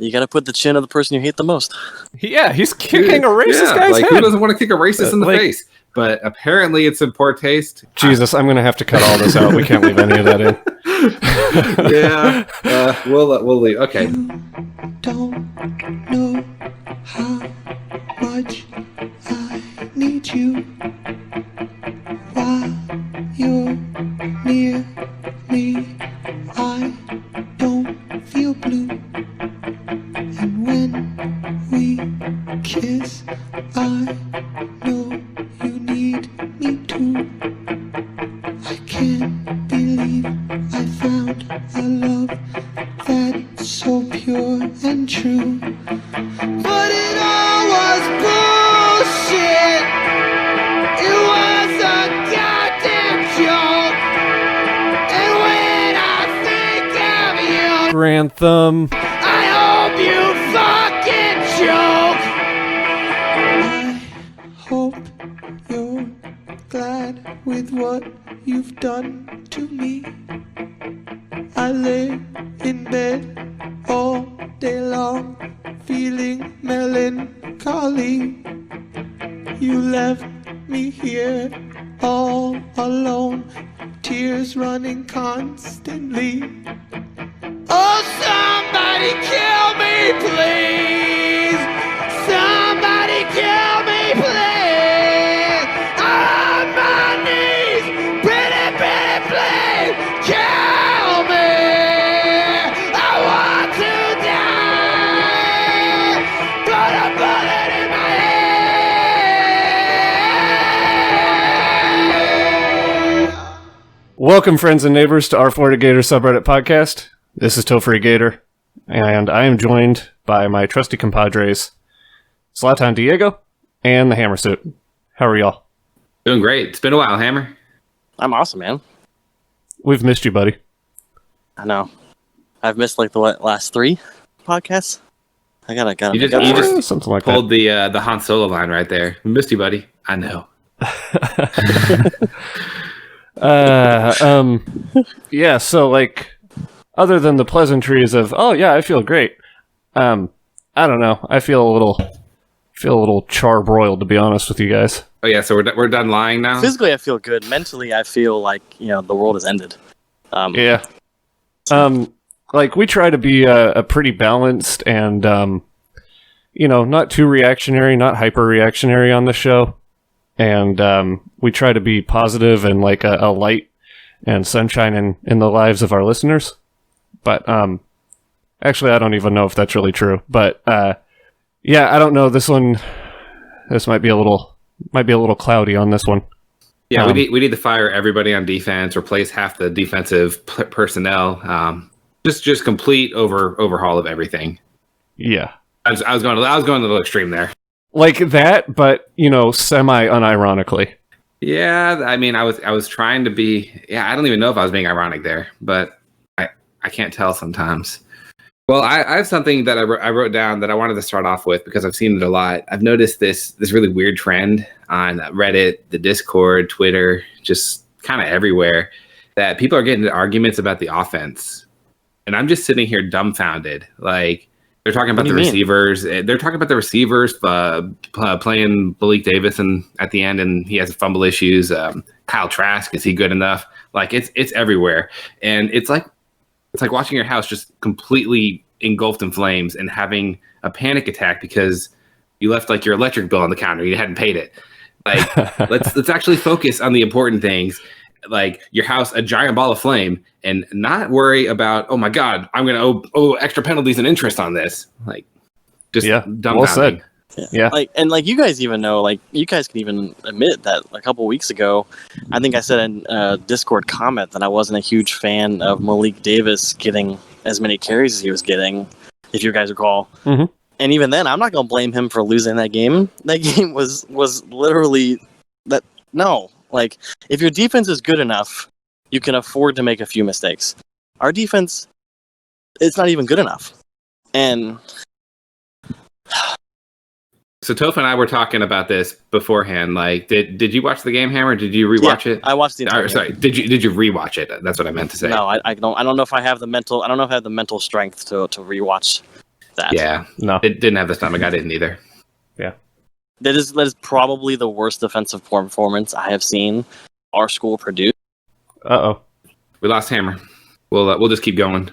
You got to put the chin of the person you hate the most. Yeah, he's kicking a racist guy's like, head. Who doesn't want to kick a racist in the face? But apparently it's in poor taste. Jesus, I'm going to have to cut all this out. We can't leave any of that in. Yeah, we'll leave. Okay. Don't know how much I need you while you're near me. I don't feel blue, and when we kiss, I know you need me too. I can't believe I found a love that's so pure and true. But it all was bullshit. It was a goddamn joke. And when I think of you, Grantham. I hope you fucking joke. I hope you're glad with what you've done to me. I lay in bed all day long, feeling melancholy. You left me here all alone, tears running constantly. Oh, somebody kill me, please! Somebody kill me, please! I'm on my knees! Pretty, pretty, please! Kill me! I want to die! Put a bullet in my head! Welcome, friends and neighbors, to our Florida Gator subreddit podcast. This is Topher Gator, and I am joined by my trusty compadres, Zlatan Diego and the Hammer Suit. How are y'all? Doing great. It's been a while, Hammer. I'm awesome, man. We've missed you, buddy. I know. I've missed like the last 3 podcasts. I gotta. You just something like pulled the Han Solo line right there. We missed you, buddy. I know. Yeah. So, like, other than the pleasantries of, oh yeah, I feel great. I don't know. I feel a little charbroiled, to be honest with you guys. Oh yeah, so we're done lying now. Physically, I feel good. Mentally, I feel like the world has ended. Yeah. Like, we try to be a pretty balanced and not too reactionary, not hyper reactionary on the show, and we try to be positive and like a light and sunshine in the lives of our listeners. But actually, I don't even know if that's really true. But yeah, I don't know. This might be a little cloudy on this one. Yeah, we need to fire everybody on defense, replace half the defensive personnel. Just complete overhaul of everything. Yeah, I was going a little extreme there. Like that, but semi unironically. Yeah, I mean, I was trying to be. Yeah, I don't even know if I was being ironic there, but I can't tell sometimes. Well, I have something that I wrote down that I wanted to start off with because I've seen it a lot. I've noticed this really weird trend on Reddit, the Discord, Twitter, just kind of everywhere, that people are getting into arguments about the offense. And I'm just sitting here dumbfounded. Like, they're talking about the receivers. They're talking about the receivers playing Malik Davis at the end, and he has fumble issues. Kyle Trask, is he good enough? Like, it's everywhere. And it's like watching your house just completely engulfed in flames and having a panic attack because you left like your electric bill on the counter. You hadn't paid it. Like, let's actually focus on the important things, like your house, a giant ball of flame, and not worry about, oh my God, I'm going to owe extra penalties and interest on this. Like, just dumbfounding. Well said. Yeah. Like you guys even know, like you guys can even admit that a couple weeks ago, I think I said in a Discord comment that I wasn't a huge fan of Malik Davis getting as many carries as he was getting, if you guys recall. Mm-hmm. And even then, I'm not going to blame him for losing that game. That game was literally that. No, like if your defense is good enough, you can afford to make a few mistakes. Our defense, it's not even good enough, and. So Toph and I were talking about this beforehand. Like, did you watch the game, Hammer? Did you rewatch it? I watched the entire game. Sorry, did you rewatch it? That's what I meant to say. No, I don't know if I have the mental. I don't know if I have the mental strength to rewatch that. Yeah, No. it didn't have the stomach. I didn't either. That is probably the worst defensive performance I have seen our school produce. Uh-oh. We lost Hammer. We'll just keep going.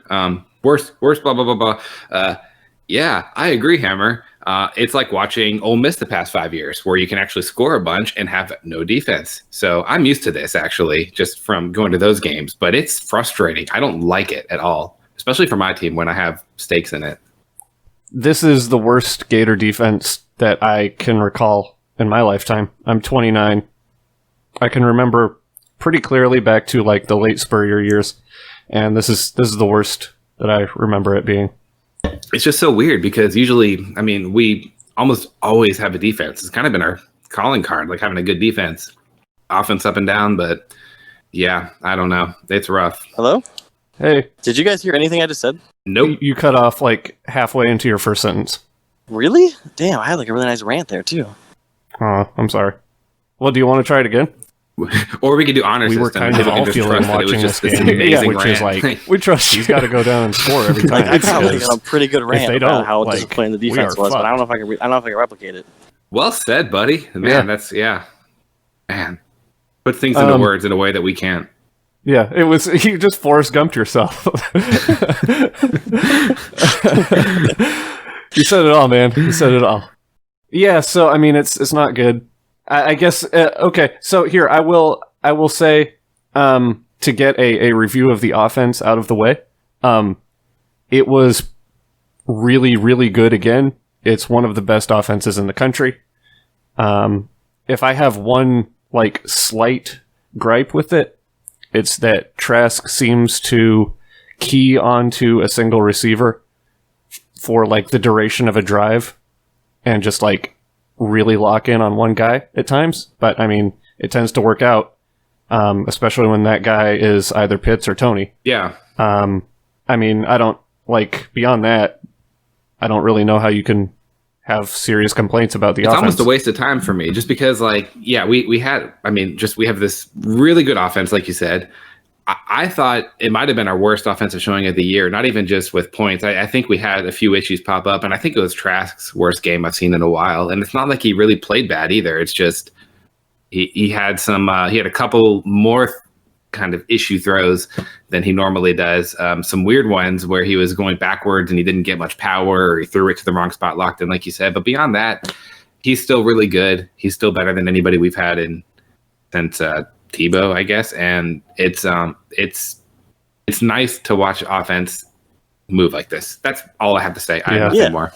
Worst, blah, blah, blah, blah. Yeah, I agree, Hammer. It's like watching Ole Miss the past 5 years, where you can actually score a bunch and have no defense. So I'm used to this, actually, just from going to those games. But it's frustrating. I don't like it at all, especially for my team when I have stakes in it. This is the worst Gator defense that I can recall in my lifetime. I'm 29. I can remember pretty clearly back to like the late Spurrier years, and this is the worst that I remember it being. It's just so weird because usually, I mean, we almost always have a defense. It's kind of been our calling card, like having a good defense, offense up and down. But yeah, I don't know. It's rough. Hello? Hey, Did you guys hear anything I just said? Nope. you cut off like halfway into your first sentence. Really? Damn, I had like a really nice rant there too. Oh, I'm sorry. Well, do you want to try it again? Or we could do honor We were system. kind and of we can all just feeling trust that it was watching just this this game, amazing which is rant. like, we trust he's got to go down and score every time. Like I got like because a pretty good rant they about don't, how like, disappointing the we defense are was, but I don't fucked. know if I can replicate it. Well said, buddy. Man, Yeah. that's Man, put things into words in a way that we can't. Yeah, it was. You just Forrest Gumped yourself. You said it all, man. You said it all. Yeah. So I mean, it's not good. I guess. Okay. So here, I will say to get a review of the offense out of the way. It was really, really good again. It's one of the best offenses in the country. If I have one like slight gripe with it, it's that Trask seems to key onto a single receiver for like the duration of a drive and just like really lock in on one guy at times. But I mean, it tends to work out, especially when that guy is either Pitts or Tony. Yeah. I mean, I don't like beyond that. I don't really know how you can have serious complaints about the It's offense. almost a waste of time for me just because like, yeah, we have this really good offense. Like you said, I thought it might've been our worst offensive showing of the year, not even just with points. I think we had a few issues pop up and I think it was Trask's worst game I've seen in a while. And it's not like he really played bad either. It's just, he had he had a couple more kind of issue throws than he normally does. Some weird ones where he was going backwards and he didn't get much power or he threw it to the wrong spot, locked in, like you said. But beyond that, he's still really good. He's still better than anybody we've had since Tebow, I guess. And it's nice to watch offense move like this. That's all I have to say. I have nothing more.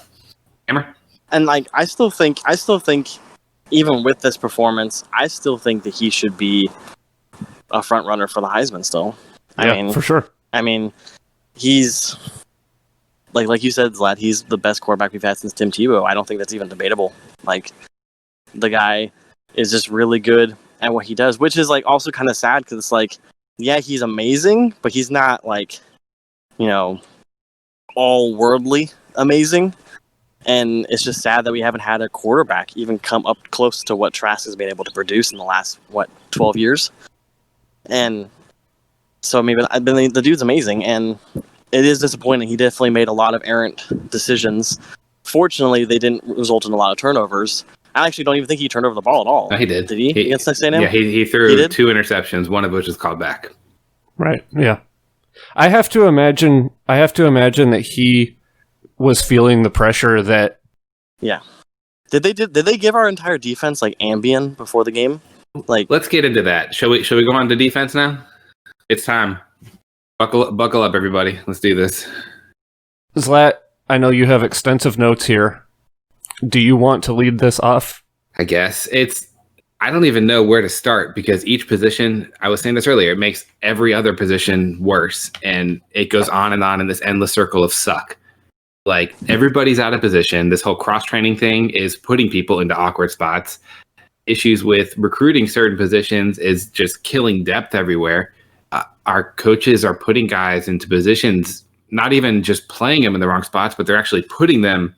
Hammer? And like I still think even with this performance, I still think that he should be a front runner for the Heisman still. Yeah, I mean, for sure. I mean, he's like you said, Zlat, he's the best quarterback we've had since Tim Tebow. I don't think that's even debatable. Like the guy is just really good at what he does, which is like also kind of sad because it's like, yeah, he's amazing, but he's not like, all worldly amazing. And it's just sad that we haven't had a quarterback even come up close to what Trask has been able to produce in the last 12 years. And so, I mean, the dude's amazing, and it is disappointing. He definitely made a lot of errant decisions. Fortunately, they didn't result in a lot of turnovers. I actually don't even think he turned over the ball at all. No, he did. Did he against Texas A&M? Yeah, he threw 2 interceptions, one of which is called back. Right. Yeah. I have to imagine that he was feeling the pressure that. Yeah. Did they give our entire defense like Ambien before the game? Like, let's get into that. Shall we go on to defense now? It's time. Buckle up, everybody. Let's do this. Zlat, I know you have extensive notes here. Do you want to lead this off? I guess I don't even know where to start because each position, I was saying this earlier, it makes every other position worse. And it goes on in this endless circle of suck. Like everybody's out of position. This whole cross-training thing is putting people into awkward spots. Issues with recruiting certain positions is just killing depth everywhere. Our coaches are putting guys into positions, not even just playing them in the wrong spots, but they're actually putting them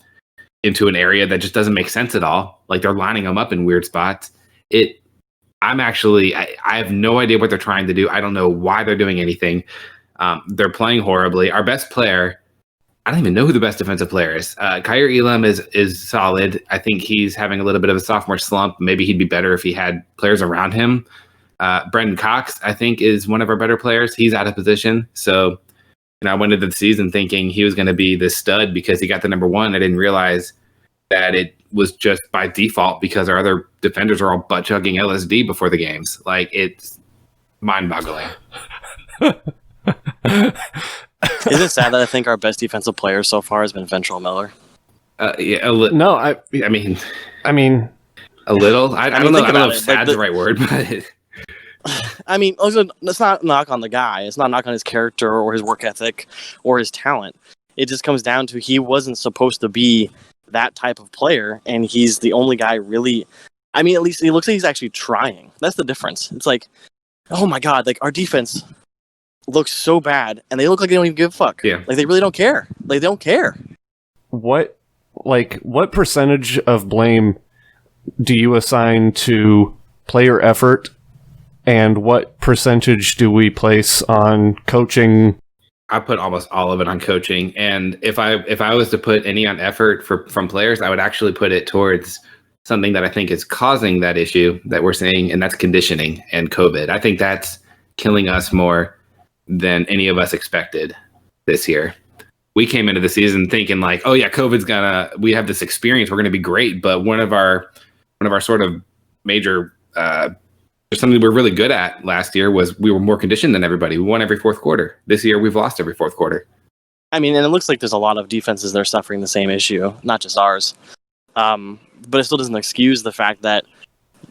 into an area that just doesn't make sense at all. Like they're lining them up in weird spots. I have no idea what they're trying to do. I don't know why they're doing anything. They're playing horribly. Our best player I don't even know who the best defensive player is. Kyer Elam is solid. I think he's having a little bit of a sophomore slump. Maybe he'd be better if he had players around him. Brendan Cox, I think, is one of our better players. He's out of position. So, I went into the season thinking he was going to be this stud because he got the number one. I didn't realize that it was just by default because our other defenders are all butt chugging LSD before the games. Like, it's mind-boggling. Is it sad that I think our best defensive player so far has been Ventrell Miller? Yeah, No, I mean, a little. I don't know. I don't know if sad's the right word, but I mean, also, it's not a knock on the guy. It's not a knock on his character or his work ethic or his talent. It just comes down to he wasn't supposed to be that type of player, and he's the only guy really. I mean, at least it looks like he's actually trying. That's the difference. It's like, oh my god, like our defense looks so bad, and they look like they don't even give a fuck. Yeah, like they really don't care. Like they don't care. What percentage of blame do you assign to player effort, and what percentage do we place on coaching? I put almost all of it on coaching, and if I was to put any on effort from players, I would actually put it towards something that I think is causing that issue that we're seeing, and that's conditioning and COVID. I think that's killing us more than any of us expected this year. We came into the season thinking like, oh yeah, we have this experience, we're gonna be great. But one of our sort of major something we were really good at last year was we were more conditioned than everybody. We won every fourth quarter. This year we've lost every fourth quarter. I mean, and it looks like there's a lot of defenses that are suffering the same issue, not just ours. But it still doesn't excuse the fact that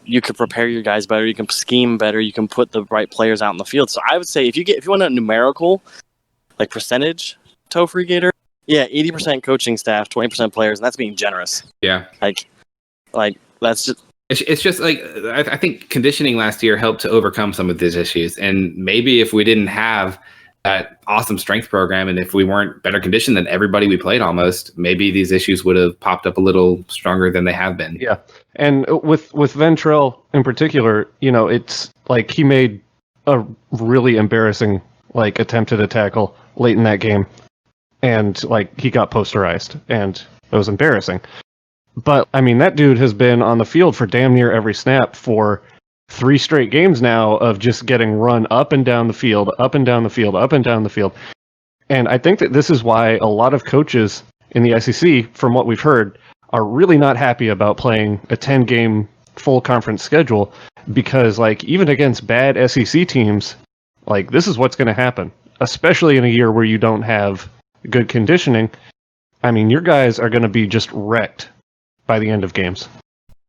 you could prepare your guys better, you can scheme better, you can put the right players out in the field. So I would say if you want a numerical, like percentage, Topher Gator, yeah, 80% coaching staff, 20% players, and that's being generous. Yeah, like that's just. It's just like I think conditioning last year helped to overcome some of these issues, and maybe if we didn't have that awesome strength program, and if we weren't better conditioned than everybody we played almost, maybe these issues would have popped up a little stronger than they have been. Yeah, and with Ventrell in particular, it's like he made a really embarrassing attempt at a tackle late in that game, and he got posterized, and it was embarrassing. But, I mean, that dude has been on the field for damn near every snap for 3 straight games now of just getting run up and down the field, up and down the field, up and down the field. And I think that this is why a lot of coaches in the SEC, from what we've heard, are really not happy about playing a 10-game full conference schedule because, even against bad SEC teams, this is what's going to happen, especially in a year where you don't have good conditioning. I mean, your guys are going to be just wrecked by the end of games.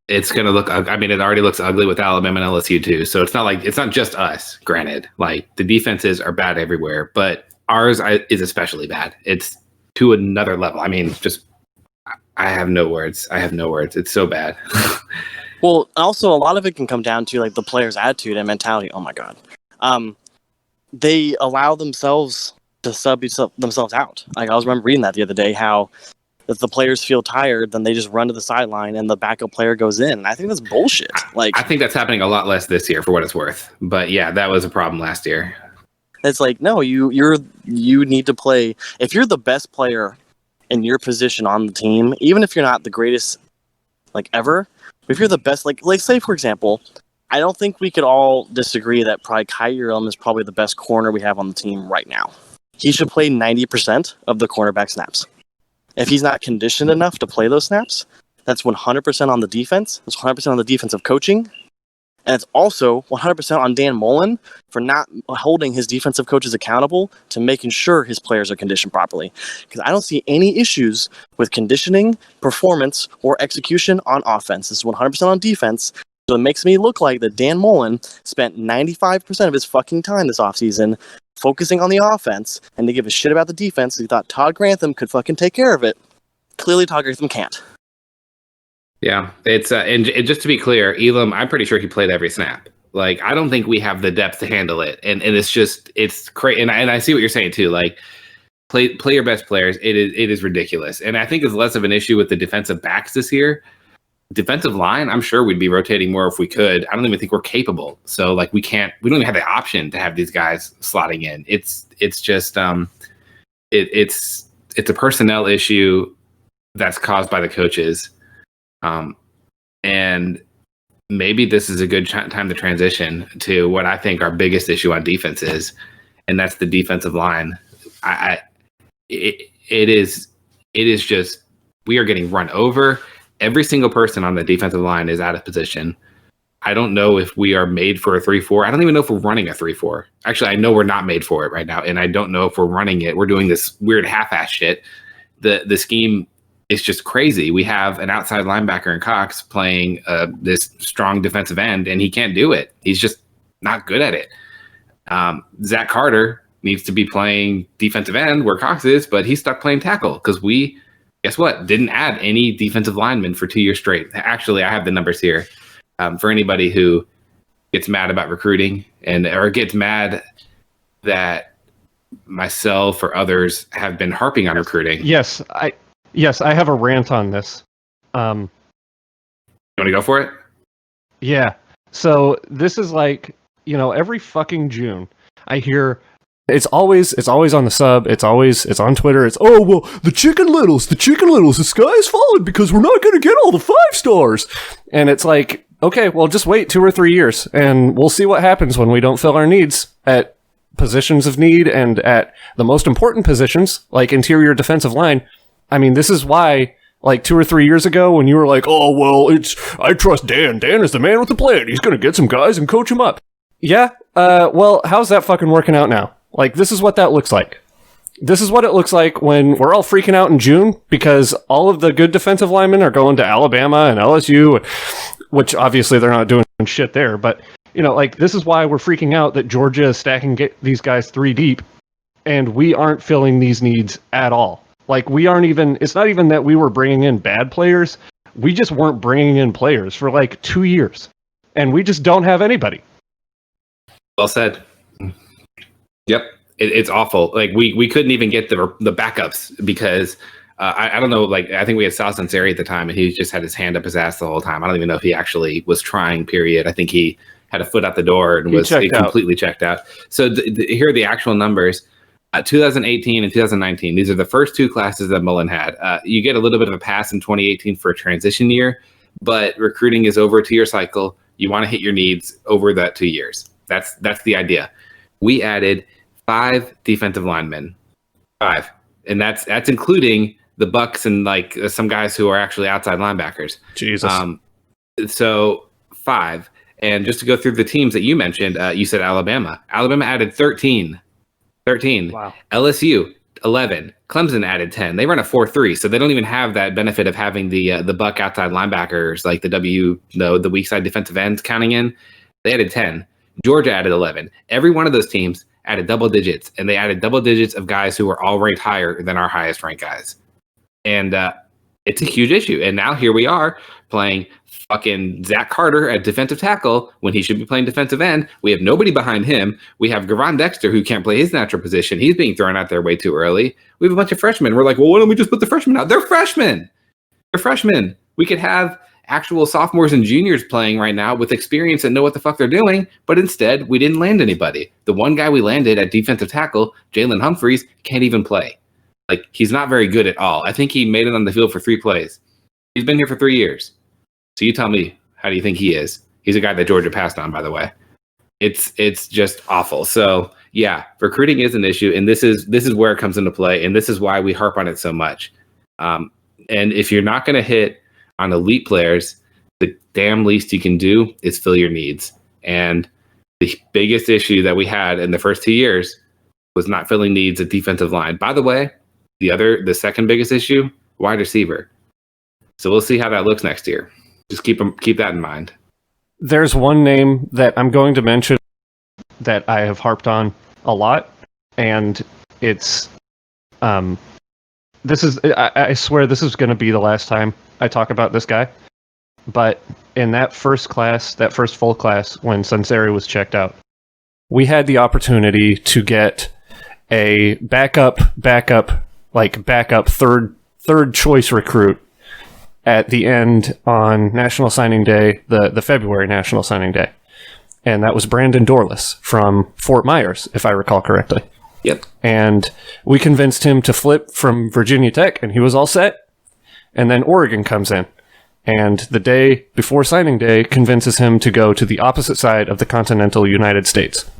It's going to look, I mean, it already looks ugly with Alabama and LSU too. So it's not just us, granted. The defenses are bad everywhere, but ours is especially bad. It's to another level. I mean, I have no words. It's so bad. Well, also a lot of it can come down to the players' attitude and mentality. Oh my God. They allow themselves to sub themselves out. I was remember reading that the other day, how if the players feel tired, then they just run to the sideline and the backup player goes in. I think that's bullshit. I think that's happening a lot less this year for what it's worth. But yeah, that was a problem last year. It's no, you need to play. If you're the best player in your position on the team, even if you're not the greatest ever, if you're the best, say for example, I don't think we could all disagree that probably Kyer Elam is probably the best corner we have on the team right now. He should play 90% of the cornerback snaps. If he's not conditioned enough to play those snaps, that's 100% on the defense. It's 100% on the defensive coaching. And it's also 100% on Dan Mullen for not holding his defensive coaches accountable to making sure his players are conditioned properly. Because I don't see any issues with conditioning, performance, or execution on offense. This is 100% on defense. So it makes me look like that Dan Mullen spent 95% of his fucking time this offseason focusing on the offense and to give a shit about the defense. He thought Todd Grantham could fucking take care of it. Clearly, Todd Grantham can't. Yeah, it's and just to be clear, Elam, I'm pretty sure he played every snap. I don't think we have the depth to handle it, and it's crazy. And I see what you're saying too. Play your best players. It is ridiculous, and I think it's less of an issue with the defensive backs this year. Defensive line, I'm sure we'd be rotating more if we could. I don't even think we're capable. So we don't even have the option to have these guys slotting in. It's just it's it's a personnel issue that's caused by the coaches. And maybe this is a good time to transition to what I think our biggest issue on defense is, and that's the defensive line. It is just, we are getting run over. Every single person on the defensive line is out of position. I don't know if we are made for a 3-4. I don't even know if we're running a 3-4. Actually, I know we're not made for it right now, and I don't know if we're running it. We're doing this weird half-ass shit. The scheme is just crazy. We have an outside linebacker in Cox playing this strong defensive end, and he can't do it. He's just not good at it. Zach Carter needs to be playing defensive end where Cox is, but he's stuck playing tackle because we, guess what, didn't add any defensive linemen for 2 years straight. Actually, I have the numbers here. For anybody who gets mad about recruiting or gets mad that myself or others have been harping on recruiting. Yes, I have a rant on this. You want to go for it? Yeah. So this is like, every fucking June, I hear it's always on the sub. It's on Twitter. It's, oh, well, the Chicken Littles, the sky is falling because we're not going to get all the 5 stars. And it's like, okay, well, just wait 2 or 3 years and we'll see what happens when we don't fill our needs at positions of need and at the most important positions, like interior defensive line. I mean, this is why, like 2 or 3 years ago, when you were like, oh, well, I trust Dan. Dan is the man with the plan. He's going to get some guys and coach them up. Yeah, well, how's that fucking working out now? Like, this is what that looks like. This is what it looks like when we're all freaking out in June because all of the good defensive linemen are going to Alabama and LSU, which obviously they're not doing shit there. But, this is why we're freaking out that Georgia is stacking these guys 3 deep, and we aren't filling these needs at all. Like, it's not even that we were bringing in bad players. We just weren't bringing in players for like 2 years, and we just don't have anybody. Well said. Yep. It's awful. Like we couldn't even get the backups because I don't know. Like I think we had Sal Sunseri at the time, and he just had his hand up his ass the whole time. I don't even know if he actually was trying. Period. I think he had a foot out the door and was completely checked out. So here are the actual numbers. 2018 and 2019. These are the first 2 classes that Mullen had. You get a little bit of a pass in 2018 for a transition year, but recruiting is over a 2-year cycle. You want to hit your needs over that 2 years. That's the idea. We added 5 defensive linemen, 5, and that's including the Bucks and like some guys who are actually outside linebackers. Jesus. So 5, and just to go through the teams that you mentioned, you said Alabama. Alabama added 13. Wow. LSU 11. Clemson added 10. They run a 4-3, so they don't even have that benefit of having the Buck outside linebackers like the weak side defensive ends counting in. They added 10. Georgia added 11. Every one of those teams added double digits, and they added double digits of guys who were all ranked higher than our highest ranked guys. And it's a huge issue. And now here we are playing fucking Zach Carter at defensive tackle when he should be playing defensive end. We have nobody behind him. We have Gavon Dexter who can't play his natural position. He's being thrown out there way too early. We have a bunch of freshmen. We're like, well, why don't we just put the freshmen out? They're freshmen. We could have actual sophomores and juniors playing right now with experience and know what the fuck they're doing, but instead we didn't land anybody. The one guy we landed at defensive tackle, Jalen Humphreys, can't even play. Like, he's not very good at all. I think he made it on the field for 3 plays. He's been here for 3 years. So you tell me, how do you think he is? He's a guy that Georgia passed on, by the way. It's just awful. So yeah, recruiting is an issue, and this is where it comes into play, and this is why we harp on it so much. And if you're not going to hit on elite players, the damn least you can do is fill your needs. And the biggest issue that we had in the first 2 years was not filling needs at defensive line. By the way, the second biggest issue, wide receiver. So we'll see how that looks next year. Just keep that in mind. There's one name that I'm going to mention that I have harped on a lot, and it's I swear this is going to be the last time I talk about this guy. But in that first full class, when Sunseri was checked out, we had the opportunity to get a backup third choice recruit at the end on National Signing Day, the February National Signing Day. And that was Brandon Dorless from Fort Myers, if I recall correctly. Yep. And we convinced him to flip from Virginia Tech, and he was all set. And then Oregon comes in, and the day before signing day convinces him to go to the opposite side of the continental United States.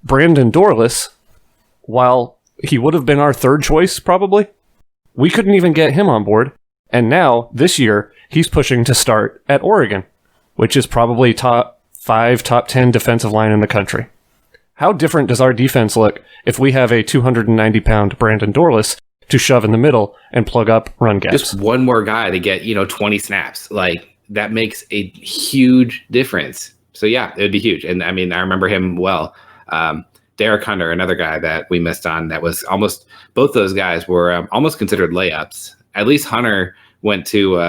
Brandon Dorless, while he would have been our third choice probably, we couldn't even get him on board. And now, this year, he's pushing to start at Oregon, which is probably top 5, top 10 defensive line in the country. How different does our defense look if we have a 290-pound Brandon Dorless to shove in the middle and plug up run gaps? Just one more guy to get 20 snaps. Like, that makes a huge difference. So yeah, it would be huge. And I mean, I remember him well. Derek Hunter, another guy that we missed on, that was almost, both those guys were almost considered layups. At least Hunter went to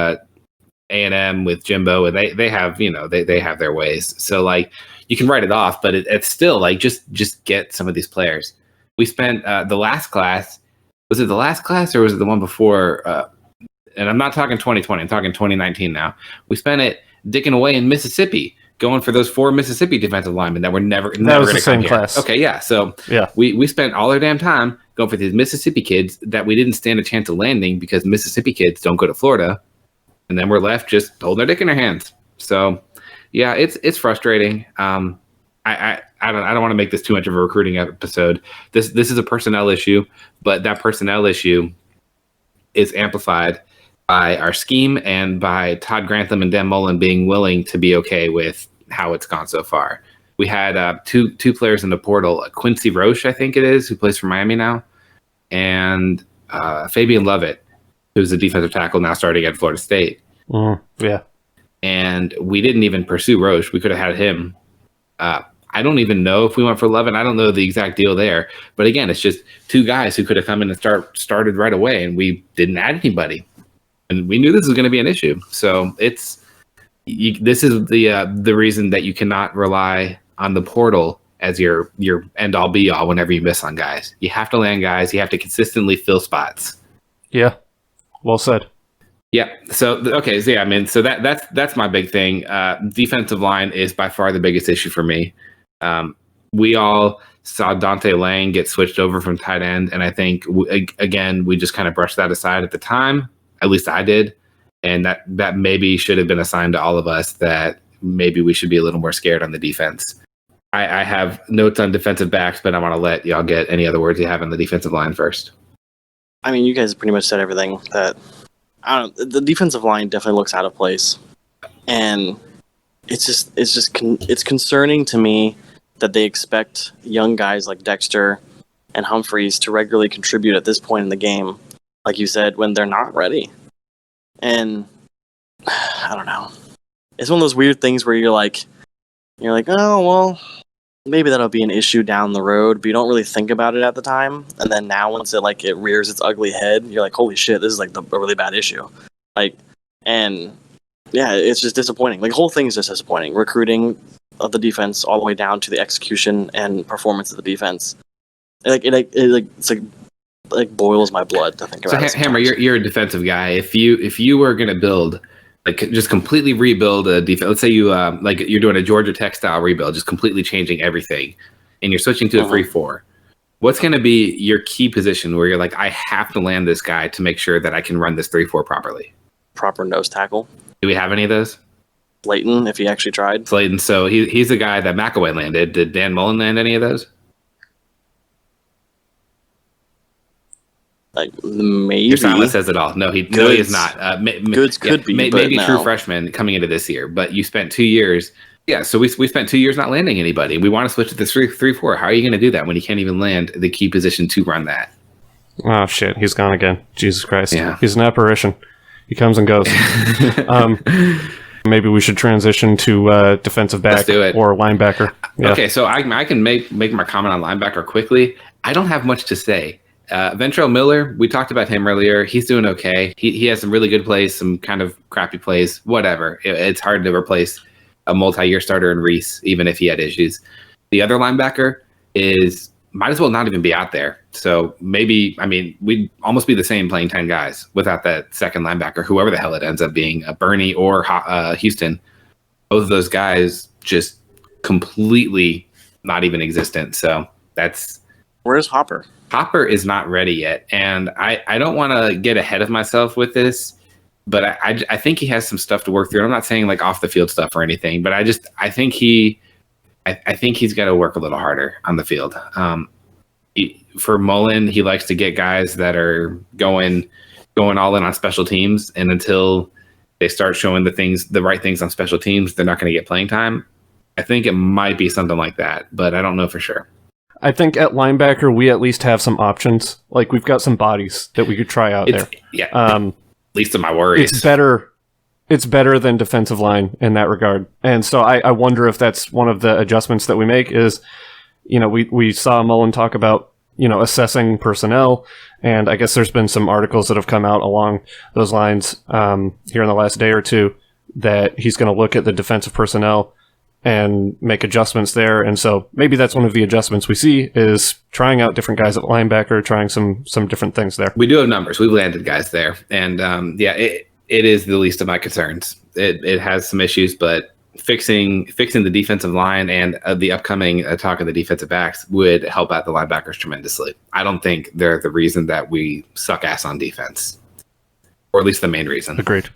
A&M with Jimbo, and they have they have their ways. So like, you can write it off, but it's still like, just get some of these players. We spent the last class. Was it the last class or was it the one before? And I'm not talking 2020. I'm talking 2019 now. We spent it dicking away in Mississippi, going for those 4 Mississippi defensive linemen that were never going to come here. That was the same class. Okay, yeah. So yeah, we spent all our damn time going for these Mississippi kids that we didn't stand a chance of landing because Mississippi kids don't go to Florida, and then we're left just holding our dick in our hands. So yeah, it's frustrating. I don't want to make this too much of a recruiting episode. This is a personnel issue, but that personnel issue is amplified by our scheme and by Todd Grantham and Dan Mullen being willing to be okay with how it's gone so far. We had two players in the portal, Quincy Roche, I think it is, who plays for Miami now, and Fabian Lovett, who's a defensive tackle now starting at Florida State. Yeah. And we didn't even pursue Roche. We could have had him. I don't even know if we went for 11. I don't know the exact deal there. But again, it's just 2 guys who could have come in and started right away, and we didn't add anybody. And we knew this was going to be an issue. So this is the reason that you cannot rely on the portal as your end-all be-all whenever you miss on guys. You have to land guys. You have to consistently fill spots. Yeah. Well said. Yeah. So okay. So yeah, I mean, so that's my big thing. Defensive line is by far the biggest issue for me. We all saw Dante Lang get switched over from tight end, and I think we just kind of brushed that aside at the time. At least I did, and that maybe should have been a sign to all of us that maybe we should be a little more scared on the defense. I have notes on defensive backs, but I want to let y'all get any other words you have on the defensive line first. I mean, you guys pretty much said everything. That the defensive line definitely looks out of place, and it's concerning to me that they expect young guys like Dexter and Humphreys to regularly contribute at this point in the game, like you said, when they're not ready. And I don't know. It's one of those weird things where you're like, oh, well, maybe that'll be an issue down the road, but you don't really think about it at the time. And then now once it rears its ugly head, you're like, holy shit, this is like a really bad issue. And yeah, it's just disappointing. Like, the whole thing is just disappointing. Recruiting of the defense all the way down to the execution and performance of the defense. It boils my blood to think about. So Hammer, you're a defensive guy. If you were going to build, just completely rebuild a defense, let's say you're doing a Georgia Tech style rebuild, just completely changing everything, and you're switching to a 3-4. What's going to be your key position where you're like, I have to land this guy to make sure that I can run this 3-4 properly? Proper nose tackle. Do we have any of those? Slayton, if he actually tried. Slayton, so he's the guy that McElway landed. Did Dan Mullen land any of those? Maybe. Your silence says it all. No, he is not. Goods could be, maybe no. True freshman coming into this year, but you spent 2 years. Yeah, so we spent 2 years not landing anybody. We want to switch to this 3-4. How are you going to do that when you can't even land the key position to run that? Oh shit, he's gone again. Jesus Christ. Yeah. He's an apparition. He comes and goes. Maybe we should transition to defensive back or linebacker. Yeah. Okay, so I can make my comment on linebacker quickly. I don't have much to say. Ventrell Miller, we talked about him earlier. He's doing okay. He has some really good plays, some kind of crappy plays, whatever. It's hard to replace a multi-year starter in Reese, even if he had issues. The other linebacker might as well not even be out there. So maybe, we'd almost be the same playing 10 guys without that second linebacker, whoever the hell it ends up being, Bernie or Houston. Both of those guys just completely not even existent. So that's Where's Hopper? Hopper is not ready yet, and I don't want to get ahead of myself with this, but I think he has some stuff to work through. I'm not saying like off the field stuff or anything, but I think he's got to work a little harder on the field. For Mullen, he likes to get guys that are going all in on special teams, and until they start showing the right things on special teams, they're not going to get playing time. I think it might be something like that, but I don't know for sure. I think at linebacker, we at least have some options. Like, we've got some bodies that we could try out there. Yeah, at least of my worries. It's better than defensive line in that regard. And so I wonder if that's one of the adjustments that we make is, we saw Mullen talk about, assessing personnel. And I guess there's been some articles that have come out along those lines here in the last day or two that he's going to look at the defensive personnel and make adjustments there. And so maybe that's one of the adjustments we see is trying out different guys at linebacker, trying some different things there. We do have numbers. We've landed guys there. And it is the least of my concerns. It has some issues, but fixing the defensive line and the upcoming talk of the defensive backs would help out the linebackers tremendously. I don't think they're the reason that we suck ass on defense, or at least the main reason. Agreed.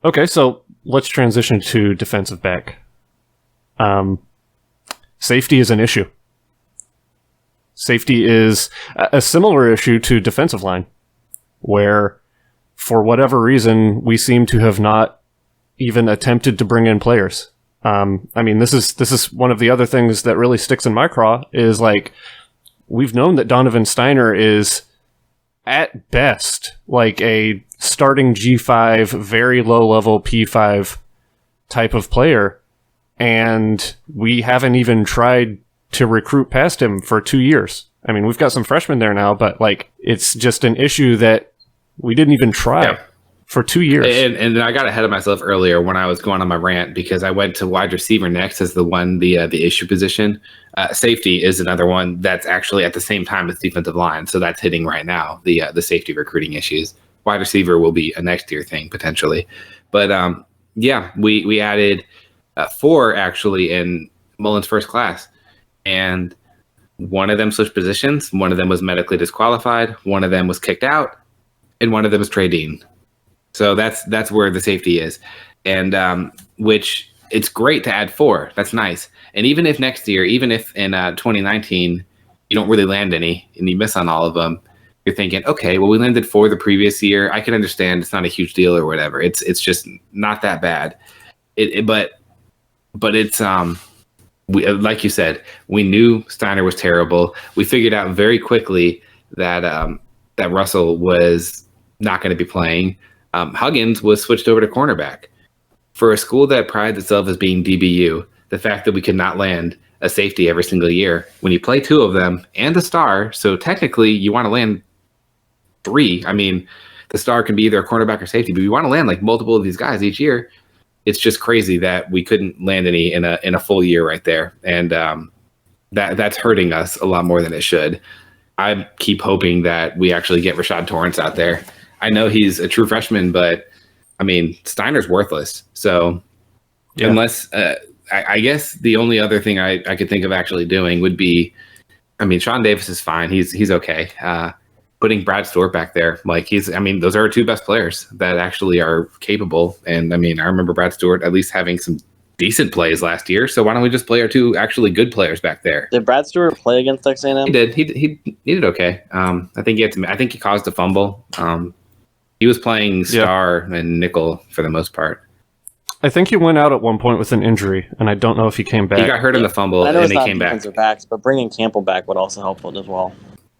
Okay, so let's transition to defensive back. Safety is an issue. Safety is a similar issue to defensive line, where for whatever reason, we seem to have not even attempted to bring in players. This is one of the other things that really sticks in my craw is like, we've known that Donovan Steiner is at best like a starting G5, very low level P5 type of player. And we haven't even tried to recruit past him for 2 years. I mean, we've got some freshmen there now, but like, it's just an issue that we didn't even try for 2 years. And I got ahead of myself earlier when I was going on my rant because I went to wide receiver next as the issue position. Safety is another one that's actually at the same time as defensive line, so that's hitting right now the safety recruiting issues. Wide receiver will be a next year thing potentially, but we added 4 actually in Mullen's first class, and one of them switched positions. One of them was medically disqualified. One of them was kicked out, and one of them was Trey Dean. So that's where the safety is, and which it's great to add 4. That's nice. And even if next year, even if in 2019 you don't really land any and you miss on all of them, you're thinking, okay, well, we landed 4 the previous year. I can understand it's not a huge deal or whatever. It's just not that bad. But it's like you said, we knew Steiner was terrible. We figured out very quickly that that Russell was not going to be playing. Huggins was switched over to cornerback. For a school that prides itself as being DBU, the fact that we could not land a safety every single year, when you play 2 of them and the star, so technically you want to land 3. I mean, the star can be either a cornerback or safety, but you want to land like multiple of these guys each year. It's just crazy that we couldn't land any in a full year right there, and that's hurting us a lot more than it should. I keep hoping that we actually get Rashad Torrance out there. I know he's a true freshman, but I mean, Steiner's worthless. So unless I guess the only other thing I could think of actually doing would be, I mean, Sean Davis is fine. He's okay. Putting Brad Stewart back there, like those are our 2 best players that actually are capable. And I mean, I remember Brad Stewart at least having some decent plays last year. So why don't we just play our 2 actually good players back there? Did Brad Stewart play against Texas A&M? He did. He did okay. I think he caused a fumble. He was playing star and nickel for the most part. I think he went out at one point with an injury, and I don't know if he came back. He got hurt in the fumble, and he came back. Backs, but bringing Campbell back would also help as well.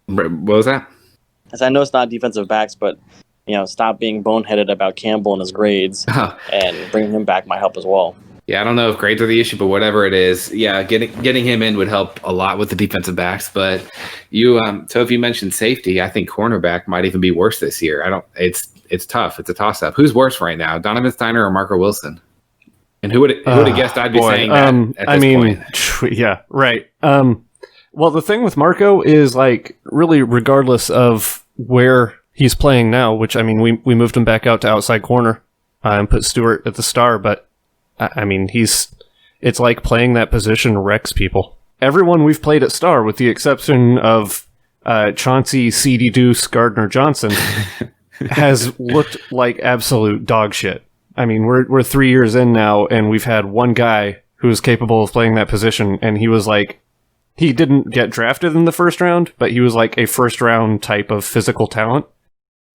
What was that? As I know it's not defensive backs, but stop being boneheaded about Campbell and his grades, and bringing him back might help as well. Yeah, I don't know if grades are the issue, but whatever it is, getting him in would help a lot with the defensive backs. But so if you mentioned safety, I think cornerback might even be worse this year. It's tough. It's a toss up. Who's worse right now, Donovan Steiner or Marco Wilson? And who would have guessed I'd be saying that at this point? Yeah, right. Well, the thing with Marco is like really regardless of where he's playing now, which I mean we moved him back out to outside corner and put Stewart at the star, but I mean it's like playing that position wrecks people. Everyone we've played at star, with the exception of Chauncey Seedy Deuce Gardner Johnson has looked like absolute dog shit. I mean, we're 3 years in now, and we've had one guy who is capable of playing that position, and he was like, he didn't get drafted in the first round, but he was like a first round type of physical talent,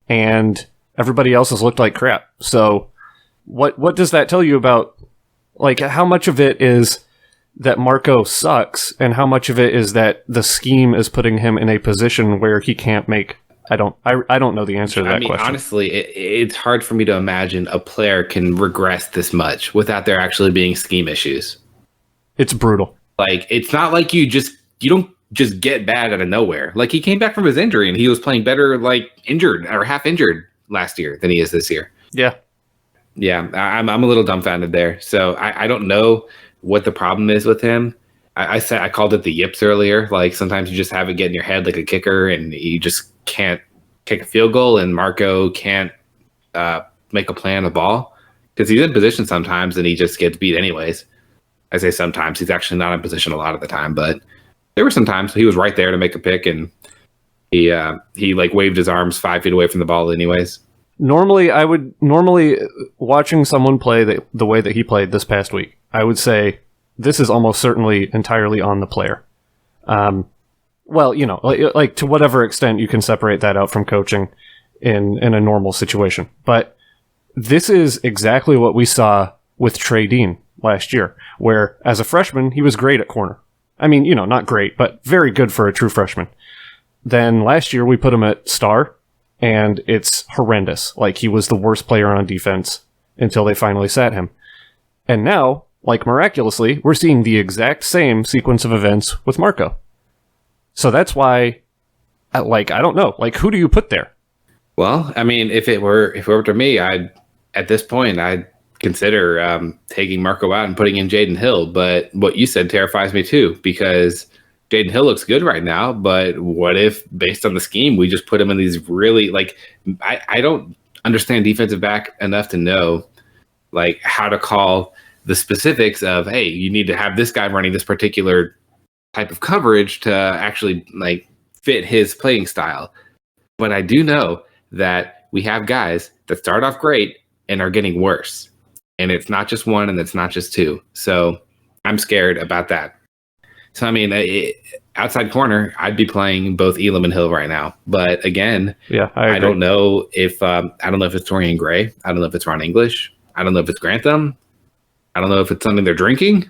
and everybody else has looked like crap. So what does that tell you about, like, how much of it is that Marco sucks, and how much of it is that the scheme is putting him in a position where he can't make... I don't know the answer to that question. Honestly, it's hard for me to imagine a player can regress this much without there actually being scheme issues. It's brutal. Like, it's not like you don't just get bad out of nowhere. Like, he came back from his injury and he was playing better, like, injured or half injured last year than he is this year. Yeah. Yeah, I'm a little dumbfounded there. So I don't know what the problem is with him. I called it the yips earlier. Like, sometimes you just have it get in your head like a kicker, and you just can't kick a field goal, and Marco can't make a play on the ball because he's in position sometimes and he just gets beat anyways. I say sometimes. He's actually not in position a lot of the time, but there were some times he was right there to make a pick, and he like waved his arms 5 feet away from the ball anyways. Normally Watching someone play the way that he played this past week, I would say this is almost certainly entirely on the player. Well, you know, like to whatever extent you can separate that out from coaching in a normal situation. But this is exactly what we saw with Trey Dean last year, where as a freshman, he was great at corner. I mean, you know, not great, but very good for a true freshman. Then last year we put him at star, and it's horrendous. Like, he was the worst player on defense until they finally sat him. And now, like, miraculously, we're seeing the exact same sequence of events with Marco. So that's why, like, I don't know. Like, who do you put there? Well, I mean, if it were to me, I'd consider taking Marco out and putting in Jaden Hill. But what you said terrifies me too, because Jaden Hill looks good right now. But what if, based on the scheme, we just put him in these really, like, I don't understand defensive back enough to know, like, how to call the specifics of, hey, you need to have this guy running this particular type of coverage to actually, like, fit his playing style. But I do know that we have guys that start off great and are getting worse. And it's not just one, and it's not just two. So I'm scared about that. So, I mean, outside corner, I'd be playing both Elam and Hill right now. But again, yeah, I don't know if it's Torian Gray. I don't know if it's Ron English. I don't know if it's Grantham. I don't know if it's something they're drinking.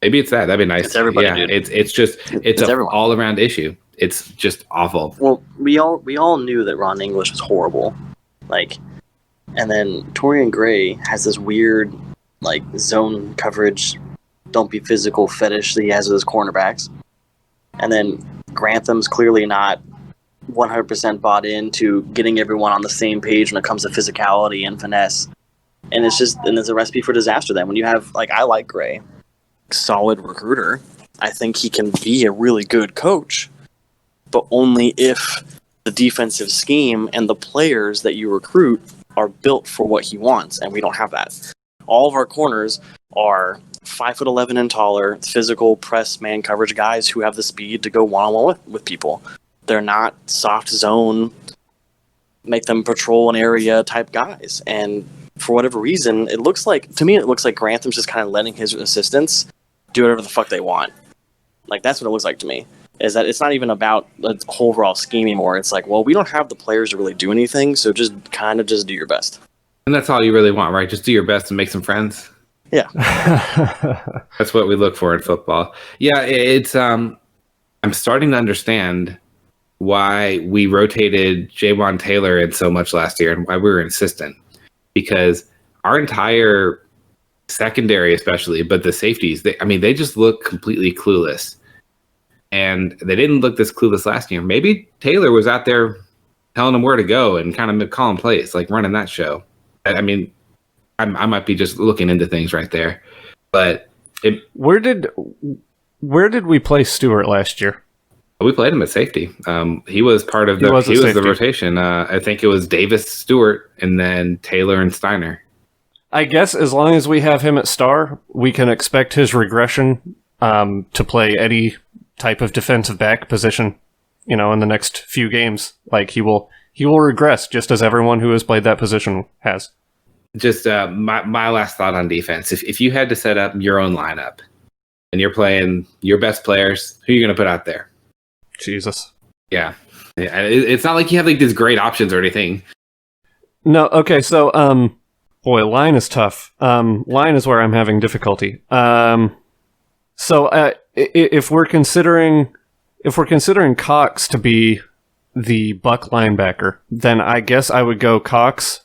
Maybe it's that. That'd be nice. It's everybody, yeah, dude. It's an all around issue. It's just awful. Well, we all knew that Ron English was horrible. Like, and then Torian Gray has this weird, like, zone coverage, don't be physical fetish that he has with his cornerbacks. And then Grantham's clearly not 100% bought into getting everyone on the same page when it comes to physicality and finesse. And it's a recipe for disaster then. When you have, like, I like Gray, solid recruiter. I think he can be a really good coach, but only if the defensive scheme and the players that you recruit are built for what he wants, and we don't have that. All of our corners are 5'11" and taller, physical press man coverage guys who have the speed to go one-on-one with people. They're not soft zone, make them patrol an area type guys. And for whatever reason, it looks like Grantham's just kind of letting his assistants do whatever the fuck they want. Like, that's what it looks like to me. Is that it's not even about the whole overall scheme anymore. It's like, well, we don't have the players to really do anything, so just do your best. And that's all you really want, right? Just do your best and make some friends. Yeah. That's what we look for in football. Yeah, it's I'm starting to understand why we rotated Jaywan Taylor in so much last year and why we were insistent. Because our entire secondary, especially, but the safeties, they just look completely clueless. And they didn't look this clueless last year. Maybe Taylor was out there telling them where to go and kind of calling plays, like running that show. I mean, I might be just looking into things right there. But where did we play Stewart last year? We played him at safety. He was part of the rotation. I think it was Davis, Stewart, and then Taylor and Steiner. I guess as long as we have him at star, we can expect his regression to play any type of defensive back position in the next few games. Like he will regress just as everyone who has played that position has. Just my last thought on defense. If you had to set up your own lineup and you're playing your best players, who are you going to put out there? Jesus. Yeah. It's not like you have like these great options or anything. No. Okay. So, boy, line is tough. Line is where I'm having difficulty. So, if we're considering Cox to be the Buck linebacker, then I guess I would go Cox.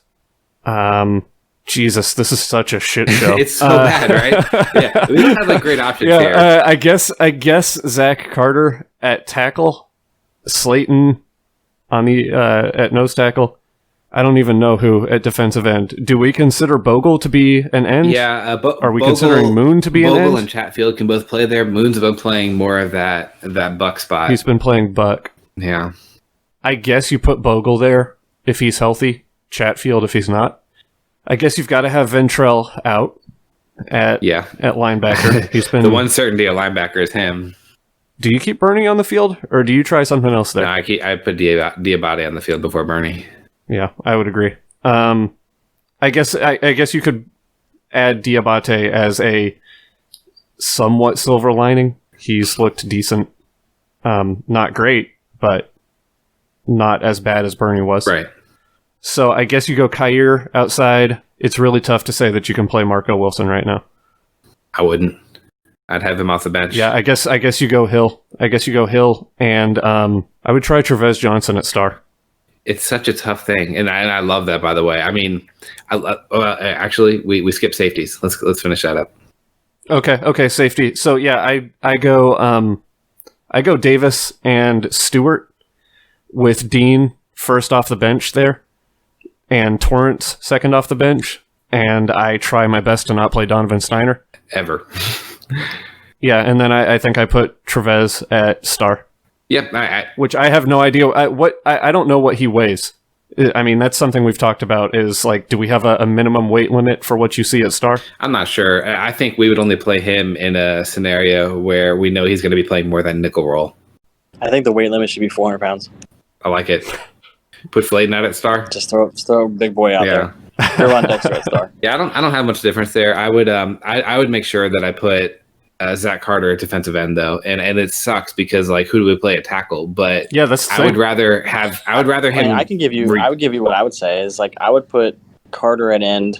Jesus, this is such a shit show. It's so bad, right? Yeah, we don't have like great options here. I guess Zach Carter at tackle, Slayton on the at nose tackle. I don't even know who at defensive end. Do we consider Bogle to be an end? Yeah, are we considering Moon to be an end? Bogle and Chatfield can both play there. Moon's been playing more of that Buck spot. He's been playing Buck. Yeah. I guess you put Bogle there if he's healthy. Chatfield if he's not. I guess you've got to have Ventrell out at linebacker. He's been the one certainty a linebacker is him. Do you keep Bernie on the field, or do you try something else there? No, I put Diabate on the field before Bernie. Yeah, I would agree. I guess you could add Diabate as a somewhat silver lining. He's looked decent. Not great, but not as bad as Bernie was. Right. So I guess you go Kyer outside. It's really tough to say that you can play Marco Wilson right now. I wouldn't. I'd have him off the bench. Yeah, I guess you go Hill. And I would try Trevez Johnson at star. It's such a tough thing, and I love that. By the way, I mean, actually, we skip safeties. Let's finish that up. Okay, safety. So yeah, I go Davis and Stewart with Dean first off the bench there, and Torrance second off the bench, and I try my best to not play Donovan Steiner ever. Yeah, and then I think I put Trevez at star. Yep, which I have no idea. I don't know what he weighs. I mean, that's something we've talked about. Is like, do we have a minimum weight limit for what you see at star? I'm not sure. I think we would only play him in a scenario where we know he's going to be playing more than nickel roll. I think the weight limit should be 400 pounds. I like it. Put Slayton out at star. Just throw a big boy out there. Throw on Dexter at star. Yeah, I don't have much difference there. I would make sure that I put Zach Carter at defensive end though, and it sucks because like who do we play at tackle? But yeah, that's. I would rather him. I would give you what I would say is like I would put Carter at end,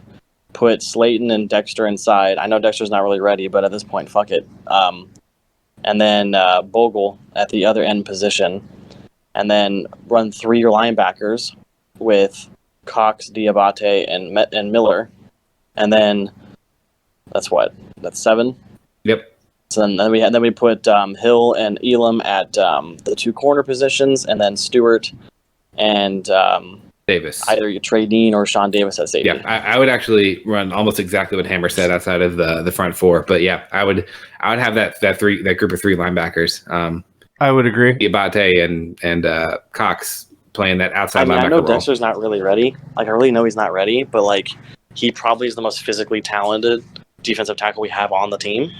put Slayton and Dexter inside. I know Dexter's not really ready, but at this point, fuck it. And then Bogle at the other end position, and then run 3 linebackers with Cox, Diabate, and Miller, and then that's 7. Yep. So then we put Hill and Elam at the 2 corner positions, and then Stewart and Davis. Either you trade Dean or Sean Davis at safety. Yeah, I would actually run almost exactly what Hammer said outside of the front 4. But yeah, I would have that group of 3 linebackers. I would agree. Diabate and Cox playing that outside linebacker I know role. Dexter's not really ready. Like I really know he's not ready, but like he probably is the most physically talented defensive tackle we have on the team.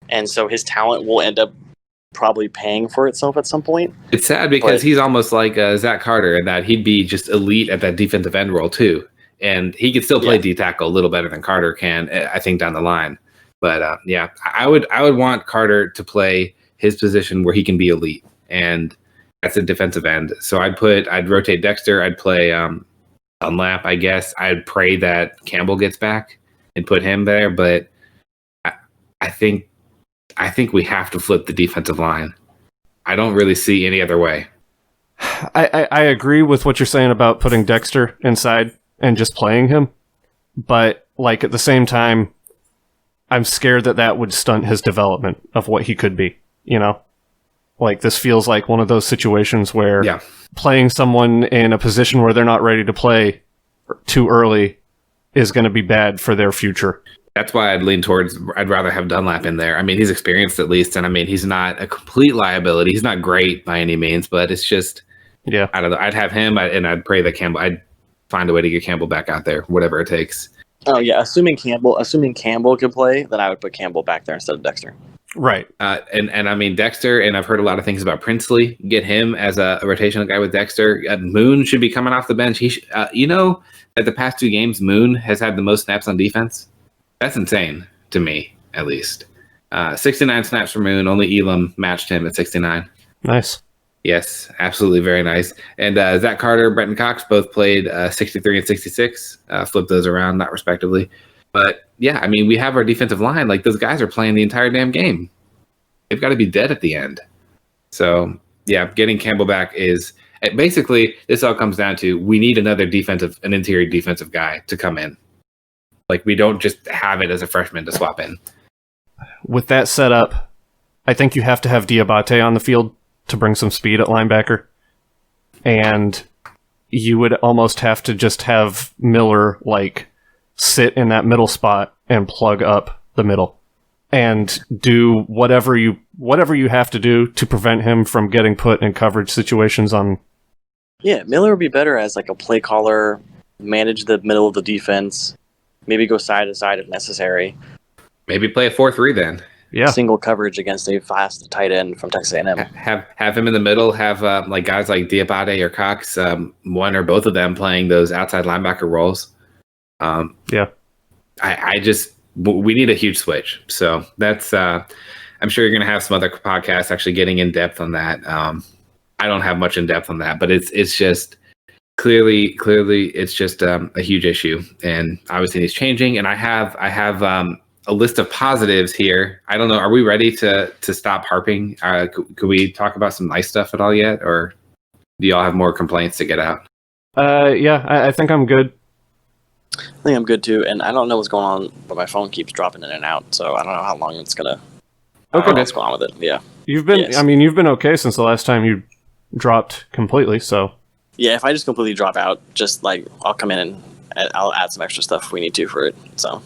And so his talent will end up probably paying for itself at some point. It's sad because he's almost like Zach Carter in that he'd be just elite at that defensive end role too. And he could still play D tackle a little better than Carter can, I think, down the line. But I would want Carter to play his position where he can be elite. And that's a defensive end. So I'd rotate Dexter. I'd play Dunlap, I guess. I'd pray that Campbell gets back and put him there. But I think we have to flip the defensive line. I don't really see any other way. I agree with what you're saying about putting Dexter inside and just playing him. But like at the same time, I'm scared that would stunt his development of what he could be, you know? Like this feels like one of those situations where playing someone in a position where they're not ready to play too early is going to be bad for their future. That's why I'd rather have Dunlap in there. I mean, he's experienced at least, and I mean, he's not a complete liability. He's not great by any means, but it's just, I don't know. I'd have him, and I'd pray that I'd find a way to get Campbell back out there, whatever it takes. Oh yeah, assuming Campbell could play, then I would put Campbell back there instead of Dexter. Right. And I mean Dexter, and I've heard a lot of things about Princely. Get him as a rotational guy with Dexter. Moon should be coming off the bench. You know that the past 2 games, Moon has had the most snaps on defense. That's insane to me, at least. 69 snaps for Moon. Only Elam matched him at 69. Nice. Yes, absolutely, very nice. And Zach Carter, Brenton Cox both played 63 and 66. Flip those around, not respectively. But yeah, I mean, we have our defensive line. Like, those guys are playing the entire damn game. They've got to be dead at the end. So yeah, getting Campbell back is basically, this all comes down to, we need an interior defensive guy to come in. Like, we don't just have it as a freshman to swap in. With that set up, I think you have to have Diabate on the field to bring some speed at linebacker. And you would almost have to just have Miller, like, sit in that middle spot and plug up the middle and do whatever you have to do to prevent him from getting put in coverage situations on. Yeah, Miller would be better as like a play caller, manage the middle of the defense, maybe go side to side if necessary. Maybe play a 4-3 then. Yeah. Single coverage against a fast tight end from Texas A&M. Have him in the middle. Have like guys like Diabate or Cox, one or both of them playing those outside linebacker roles. Yeah. We need a huge switch. So that's, I'm sure you're going to have some other podcasts actually getting in depth on that. I don't have much in depth on that, but it's just clearly it's just a huge issue, and obviously it's changing. And I have a list of positives here. I don't know. Are we ready to stop harping? Could we talk about some nice stuff at all yet, or do y'all have more complaints to get out? Yeah, I think I'm good. I think I'm good too, and I don't know what's going on, but my phone keeps dropping in and out, so I don't know how long it's gonna. I don't know what's going on with it? Yeah, you've been okay since the last time you dropped completely. So yeah, if I just completely drop out, just like I'll come in and I'll add some extra stuff if we need to for it. So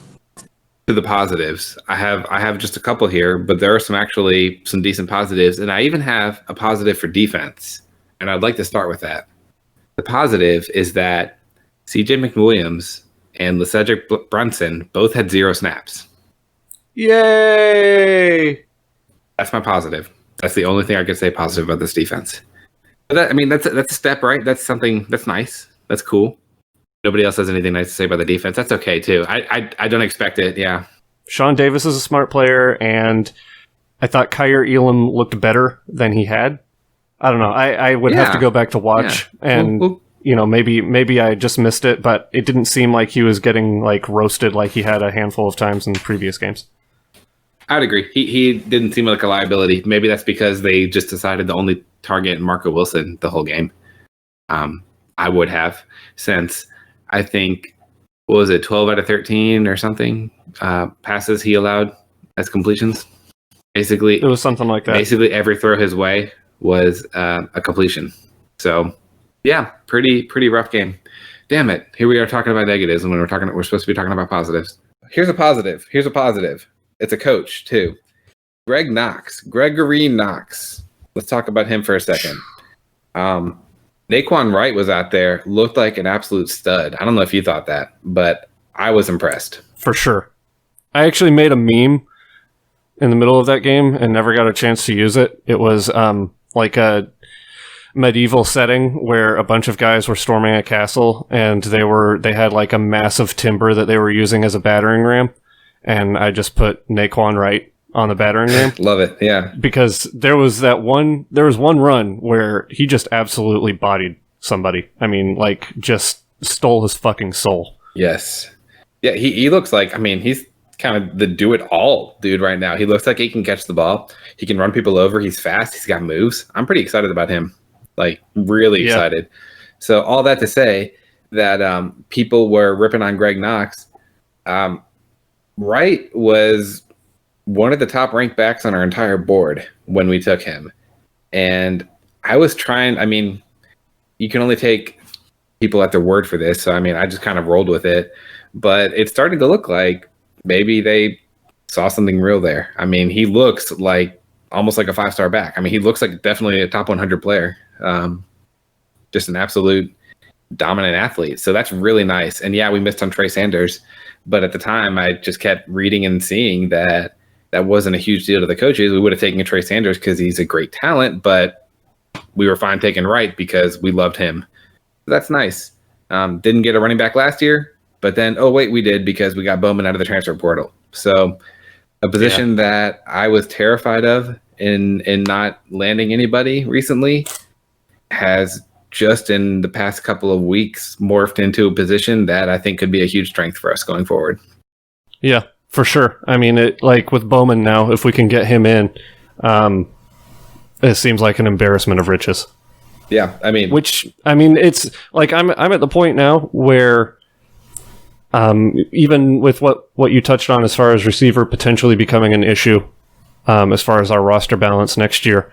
to the positives, I have just a couple here, but there are some decent positives, and I even have a positive for defense, and I'd like to start with that. The positive is that CJ McWilliams and LeCedric Brunson both had 0 snaps. Yay! That's my positive. That's the only thing I could say positive about this defense. But that's a step, right? That's something that's nice. That's cool. Nobody else has anything nice to say about the defense. That's okay too. I don't expect it. Yeah. Sean Davis is a smart player, and I thought Kyer Elam looked better than he had. I don't know. I would have to go back to watch, and maybe I just missed it, but it didn't seem like he was getting like roasted like he had a handful of times in previous games. I'd agree. He didn't seem like a liability. Maybe that's because they just decided to only target Marco Wilson the whole game. I would have, since I think, what was it, 12 out of 13 or something passes he allowed as completions. Basically, it was something like that. Basically, every throw his way was a completion. So, yeah, pretty rough game. Damn it! Here we are talking about negatives, and when we're supposed to be talking about positives. Here's a positive. It's a coach too. Gregory Knox. Let's talk about him for a second. Naquan Wright was out there, looked like an absolute stud. I don't know if you thought that, but I was impressed. For sure. I actually made a meme in the middle of that game and never got a chance to use it. It was like a medieval setting where a bunch of guys were storming a castle, and they had like a massive timber that they were using as a battering ram, and I just put Naquan Wright on the battering ram. Love it, yeah. Because there was one run where he just absolutely bodied somebody. I mean, like, just stole his fucking soul. Yes. Yeah, he looks like, I mean, he's kind of the do-it-all dude right now. He looks like he can catch the ball. He can run people over. He's fast. He's got moves. I'm pretty excited about him. Like, really excited. So all that to say that people were ripping on Greg Knox. Wright was one of the top ranked backs on our entire board when we took him. And I was trying, I mean, you can only take people at their word for this. So, I mean, I just kind of rolled with it. But it's starting to look like maybe they saw something real there. I mean, he looks like almost like a 5-star back. I mean, he looks like definitely a top 100 player. Just an absolute dominant athlete. So that's really nice. And yeah, we missed on Trey Sanders. But at the time, I just kept reading and seeing that that wasn't a huge deal to the coaches. We would have taken a Trey Sanders because he's a great talent, but we were fine taking Wright because we loved him. That's nice. Didn't get a running back last year, but then, we did because we got Bowman out of the transfer portal. So a position that I was terrified of in not landing anybody recently has just in the past couple of weeks morphed into a position that I think could be a huge strength for us going forward. Yeah, for sure. I mean, with Bowman now, if we can get him in, it seems like an embarrassment of riches. Yeah, it's like I'm at the point now where even with what you touched on as far as receiver potentially becoming an issue, as far as our roster balance next year,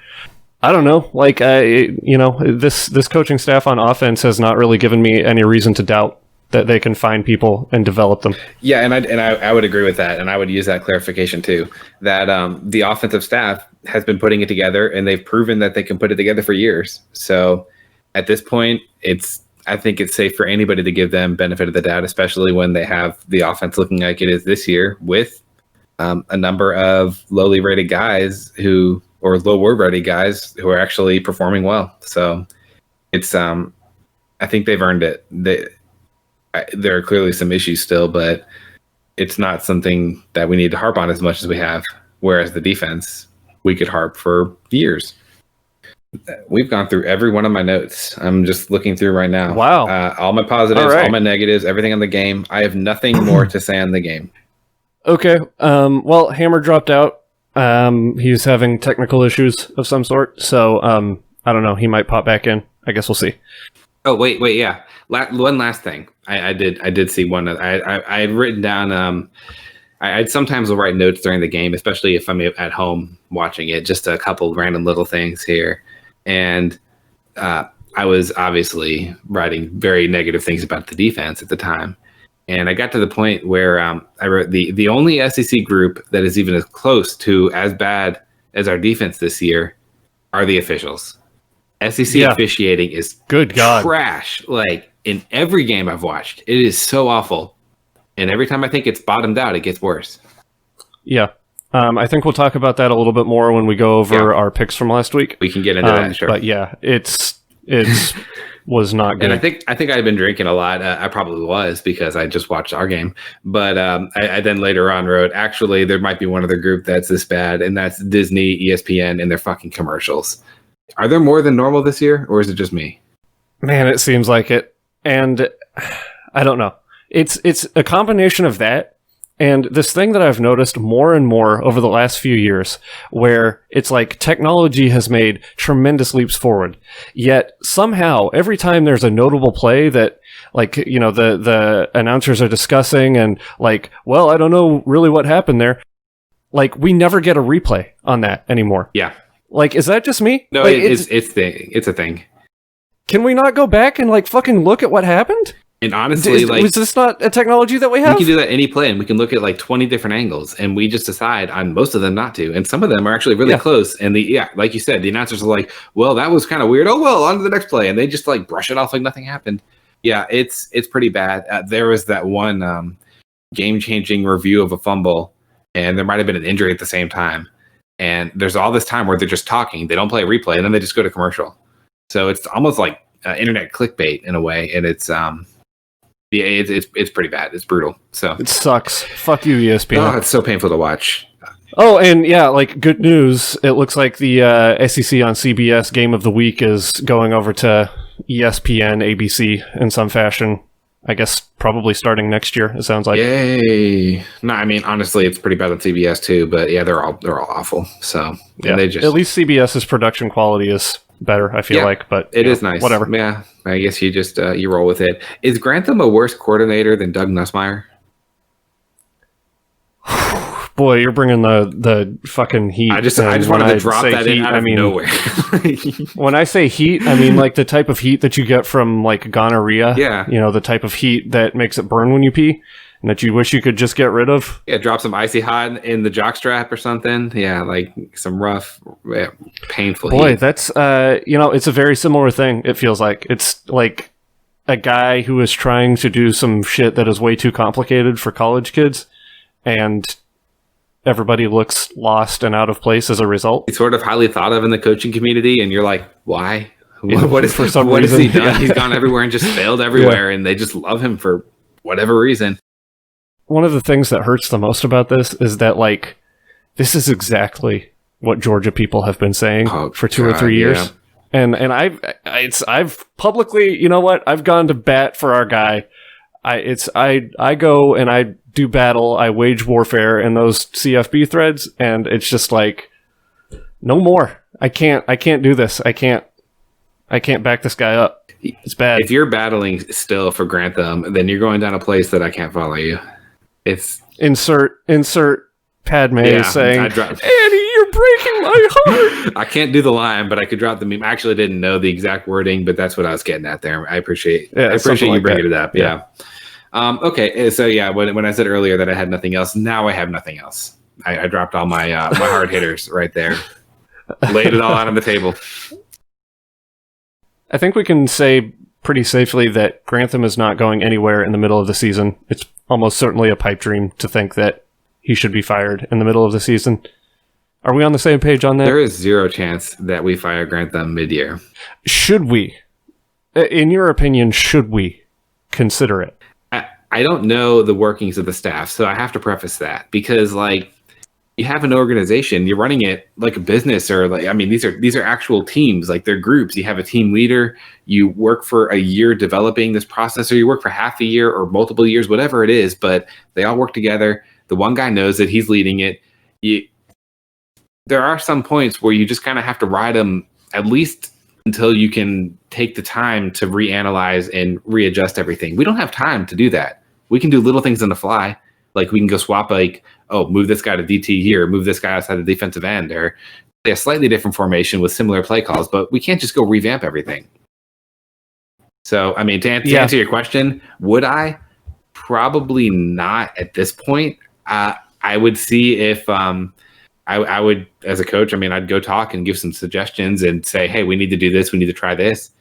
I don't know. Like, this coaching staff on offense has not really given me any reason to doubt that they can find people and develop them. Yeah, and I would agree with that, and I would use that clarification too. That the offensive staff has been putting it together, and they've proven that they can put it together for years. So at this point, I think it's safe for anybody to give them benefit of the doubt, especially when they have the offense looking like it is this year with a number of lowly rated guys lower rated guys who are actually performing well. So it's I think they've earned it. There are clearly some issues still, but it's not something that we need to harp on as much as we have. Whereas the defense, we could harp for years. We've gone through every one of my notes. I'm just looking through right now. Wow. All my positives, all my negatives, everything on the game. I have nothing more to say on the game. Okay. Well, Hammer dropped out. He's having technical issues of some sort. So, I don't know. He might pop back in. I guess we'll see. Oh, wait. Yeah. One last thing. I did see one. I had written down. I sometimes will write notes during the game, especially if I'm at home watching it. Just a couple random little things here, and I was obviously writing very negative things about the defense at the time. And I got to the point where I wrote the only SEC group that is even as close to as bad as our defense this year are the officials. SEC officiating is good God trash. Like in every game I've watched, it is so awful. And every time I think it's bottomed out, it gets worse. Yeah. I think we'll talk about that a little bit more when we go over our picks from last week. We can get into that, sure. But yeah, it's was not good. And I think I've been drinking a lot. I probably was because I just watched our game. But I then later on wrote, actually, there might be one other group that's this bad, and that's Disney, ESPN, and their fucking commercials. Are there more than normal this year, or is it just me? Man, it seems like it. And I don't know. It's a combination of that and this thing that I've noticed more and more over the last few years where it's like technology has made tremendous leaps forward. Yet somehow every time there's a notable play that like, you know, the announcers are discussing and like, well, I don't know really what happened there. Like we never get a replay on that anymore. Yeah. Like, is that just me? No, like, it's a thing. Can we not go back and like fucking look at what happened? And honestly, was this not a technology that we have? We can do that any play, and we can look at like 20 different angles, and we just decide on most of them not to. And some of them are actually really close. And like you said, the announcers are like, "Well, that was kind of weird. Oh well, on to the next play," and they just like brush it off like nothing happened. Yeah, it's pretty bad. There was that one game-changing review of a fumble, and there might have been an injury at the same time. And there's all this time where they're just talking. They don't play a replay, and then they just go to commercial. So it's almost like internet clickbait in a way, and it's it's pretty bad. It's brutal. So it sucks. Fuck you, ESPN. Oh, it's so painful to watch. Oh, and yeah, like good news. It looks like the SEC on CBS Game of the Week is going over to ESPN, ABC in some fashion. I guess probably starting next year. It sounds like. Yay! No, I mean honestly, it's pretty bad on CBS too. But yeah, they're all awful. So yeah, they just, at least CBS's production quality is better. I feel like, but it is nice. Whatever. Yeah, I guess you just you roll with it. Is Grantham a worse coordinator than Doug Nussmeier? Boy, you're bringing the fucking heat. I just wanted to drop that in out of nowhere. When I say heat, I mean like the type of heat that you get from like gonorrhea. Yeah. You know, the type of heat that makes it burn when you pee and that you wish you could just get rid of. Yeah, drop some icy hot in the jockstrap or something. Yeah, like some rough, painful heat. Boy, that's, it's a very similar thing, it feels like. It's like a guy who is trying to do some shit that is way too complicated for college kids and everybody looks lost and out of place as a result. He's sort of highly thought of in the coaching community, and you're like, why? What is For some what has reason, he done? yeah. He's gone everywhere and just failed everywhere, and they just love him for whatever reason. One of the things that hurts the most about this is that, like, this is exactly what Georgia people have been saying for 2 or 3 years. Yeah. And I've publicly, you know what? I've gone to bat for our guy. I go and I do battle. I wage warfare in those CFB threads, and it's just like, no more. I can't do this. I can't back this guy up. It's bad. If you're battling still for Grantham, then you're going down a place that I can't follow you. It's insert Padme saying, I dropped- Annie, you're breaking my heart. I can't do the line, but I could drop the meme. I actually didn't know the exact wording, but that's what I was getting at there. I appreciate you like bringing that. it up. Yeah. Okay. So yeah, when I said earlier that I had nothing else, now I have nothing else. I dropped all my my hard hitters right there. Laid it all out on the table. I think we can say pretty safely that Grantham is not going anywhere in the middle of the season. It's almost certainly a pipe dream to think that he should be fired in the middle of the season. Are we on the same page on that? There is zero chance that we fire Grantham mid-year. Should we? In your opinion, should we consider it? I don't know the workings of the staff, so I have to preface that because, like, you have an organization, you're running it like a business, or like, I mean, these are actual teams, like they're groups. You have a team leader, you work for a year developing this process, or you work for half a year or multiple years, whatever it is, but they all work together. The one guy knows that he's leading it. There are some points where you just kind of have to ride them at least until you can take the time to reanalyze and readjust everything. We don't have time to do that. We can do little things on the fly. Like we can go swap, like, oh, move this guy to DT here, move this guy outside the defensive end, or a slightly different formation with similar play calls, but we can't just go revamp everything. So, I mean, to answer your question, would I? Probably not at this point. I would see if I would, as a coach, I mean, I'd go talk and give some suggestions and say, hey, we need to do this, we need to try this,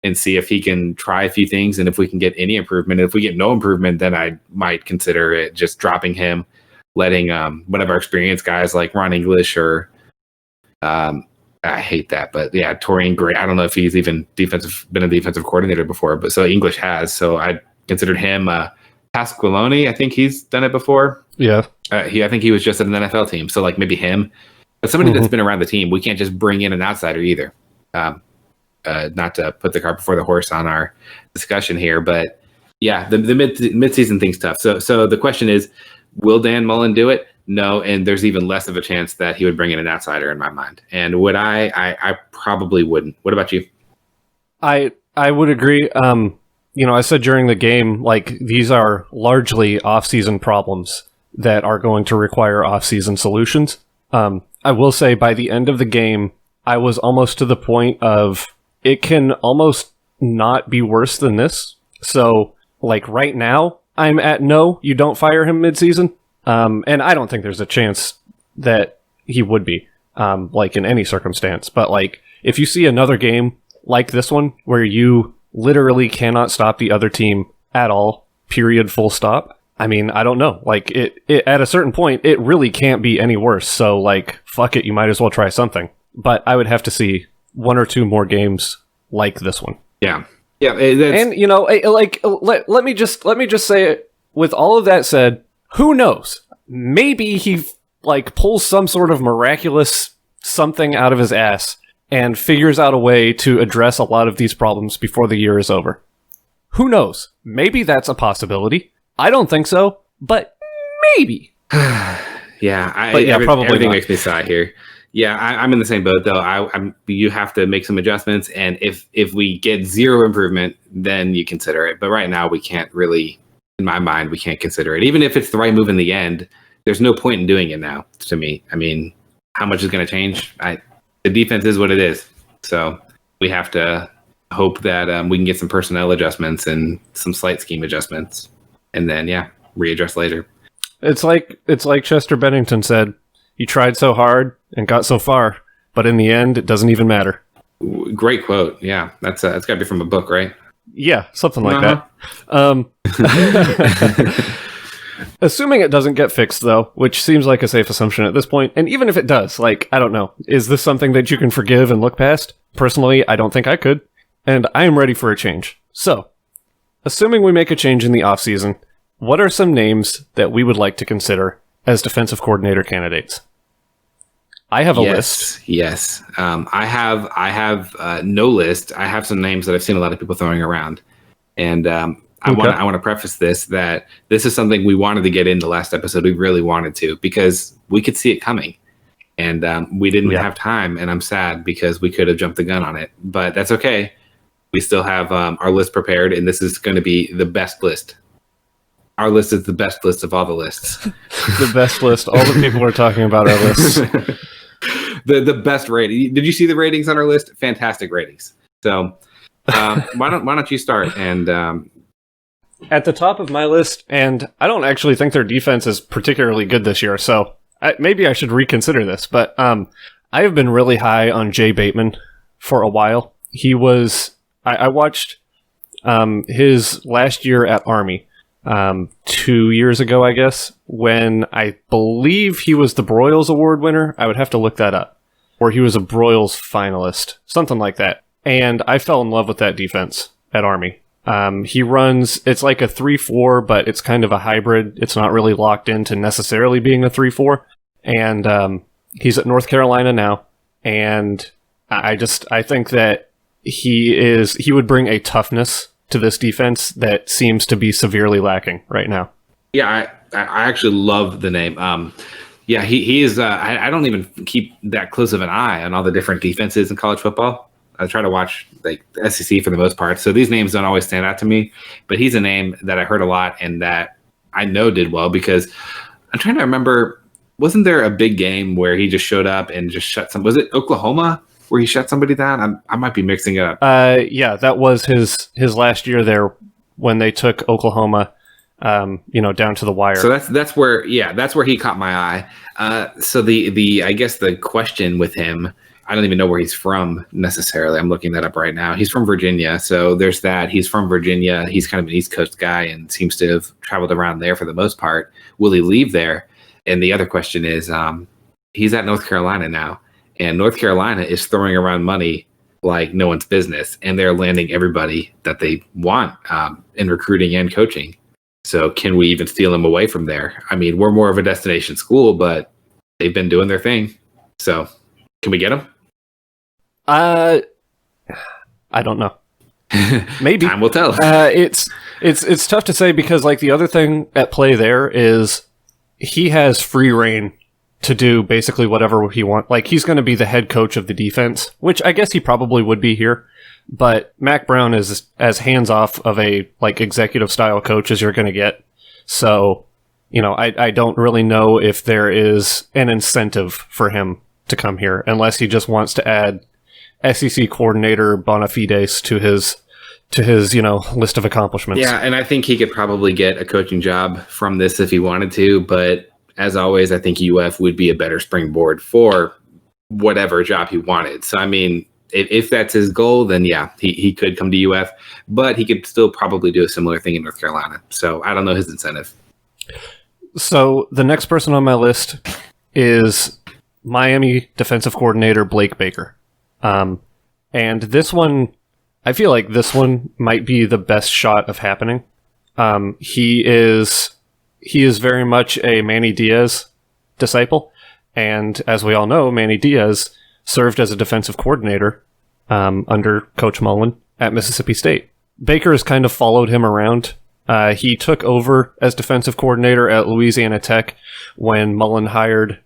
and see if he can try a few things and if we can get any improvement. And if we get no improvement, then I might consider it just dropping him, letting one of our experienced guys like Ron English or I hate that, but yeah, Torian Gray. I don't know if he's even been a defensive coordinator before, but so English has. So I considered him. Pasqualoni, I think he's done it before. Yeah. I think he was just at an NFL team. So like maybe him, but somebody that's been around the team. We can't just bring in an outsider either. Not to put the cart before the horse on our discussion here, but yeah, the mid-season thing's tough. So the question is, will Dan Mullen do it? No, and there's even less of a chance that he would bring in an outsider in my mind. And would I probably wouldn't. What about you? I would agree. I said during the game, like, these are largely off-season problems that are going to require off-season solutions. I will say by the end of the game, I was almost to the point of it can almost not be worse than this. So, like, right now, I'm at no, you don't fire him mid-season. And I don't think there's a chance that he would be, like, in any circumstance. But, like, if you see another game like this one, where you literally cannot stop the other team at all, period, full stop, I mean, I don't know. Like, it at a certain point, it really can't be any worse. So, like, fuck it, you might as well try something. But I would have to see one or two more games like this one. Yeah. And let me just say it. With all of that said, who knows? Maybe he like pulls some sort of miraculous something out of his ass and figures out a way to address a lot of these problems before the year is over. Who knows? Maybe that's a possibility. I don't think so, but maybe. Probably everything makes me sigh here. Yeah, I'm in the same boat though. You have to make some adjustments, and if we get zero improvement, then you consider it. But right now, we can't really, in my mind, we can't consider it. Even if it's the right move in the end, there's no point in doing it now. To me, I mean, how much is going to change? The defense is what it is, so we have to hope that we can get some personnel adjustments and some slight scheme adjustments, and then readjust later. It's like Chester Bennington said. You tried so hard and got so far, but in the end, it doesn't even matter. Great quote. Yeah, that's got to be from a book, right? Yeah, something like that. Assuming it doesn't get fixed, though, which seems like a safe assumption at this point, and even if it does, like, I don't know, is this something that you can forgive and look past? Personally, I don't think I could, and I am ready for a change. So, assuming we make a change in the offseason, what are some names that we would like to consider as defensive coordinator candidates? I have a list. Yes. I have no list. I have some names that I've seen a lot of people throwing around. And I want to preface this that this is something we wanted to get in the last episode. We really wanted to because we could see it coming. And we didn't have time. And I'm sad because we could have jumped the gun on it. But that's okay. We still have our list prepared. And this is going to be the best list. Our list is the best list of all the lists. The best list. All the people are talking about our lists. The best rating. Did you see the ratings on our list? Fantastic ratings. So why don't you start? And at the top of my list, and I don't actually think their defense is particularly good this year, so maybe I should reconsider this. But I have been really high on Jay Bateman for a while. He was I watched his last year at Army. 2 years ago, I guess, when I believe he was the Broyles Award winner. I would have to look that up. Or he was a Broyles finalist, something like that. And I fell in love with that defense at Army. He runs, it's like a 3-4, but it's kind of a hybrid. It's not really locked into necessarily being a 3-4. And he's at North Carolina now. And I think that he would bring a toughness to this defense that seems to be severely lacking right now. Yeah, I actually love the name. He is. I don't even keep that close of an eye on all the different defenses in college football. I try to watch like the SEC for the most part. So these names don't always stand out to me, but he's a name that I heard a lot and that I know did well because I'm trying to remember, wasn't there a big game where he just showed up and just shut was it Oklahoma? Where he shut somebody down? I might be mixing it up. Yeah, that was his last year there when they took Oklahoma, down to the wire. So that's where he caught my eye. So the I guess the question with him, I don't even know where he's from necessarily. I'm looking that up right now. He's from Virginia, so there's that. He's from Virginia. He's kind of an East Coast guy and seems to have traveled around there for the most part. Will he leave there? And the other question is, he's at North Carolina now. And North Carolina is throwing around money like no one's business, and they're landing everybody that they want in recruiting and coaching. So can we even steal them away from there? I mean, we're more of a destination school, but they've been doing their thing. So can we get them? I don't know. Maybe. Time will tell. It's tough to say because like the other thing at play there is he has free reign to do basically whatever he wants. Like, he's going to be the head coach of the defense, which I guess he probably would be here. But Mac Brown is as hands-off of a, like, executive-style coach as you're going to get. So, I don't really know if there is an incentive for him to come here, unless he just wants to add SEC coordinator bona fides to his list of accomplishments. Yeah, and I think he could probably get a coaching job from this if he wanted to, but as always, I think UF would be a better springboard for whatever job he wanted. So, I mean, if that's his goal, then yeah, he could come to UF, but he could still probably do a similar thing in North Carolina. So I don't know his incentive. So the next person on my list is Miami defensive coordinator Blake Baker. And this one, I feel like this one might be the best shot of happening. He is very much a Manny Diaz disciple. And as we all know, Manny Diaz served as a defensive coordinator under Coach Mullen at Mississippi State. Baker has kind of followed him around. He took over as defensive coordinator at Louisiana Tech when Mullen hired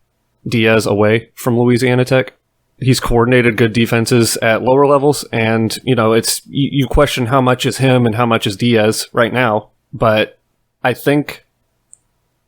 Diaz away from Louisiana Tech. He's coordinated good defenses at lower levels, and you question how much is him and how much is Diaz right now, but I think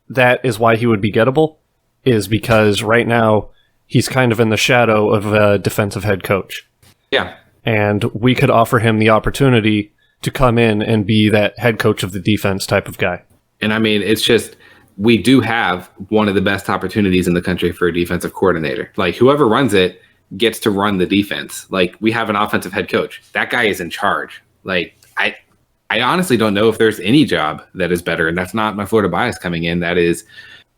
that is why he would be gettable, is because right now he's kind of in the shadow of a defensive head coach. Yeah. And we could offer him the opportunity to come in and be that head coach of the defense type of guy. And I mean, it's just, we do have one of the best opportunities in the country for a defensive coordinator. Like, whoever runs it gets to run the defense. Like, we have an offensive head coach. That guy is in charge. Like, I honestly don't know if there's any job that is better, and that's not my Florida bias coming in. That is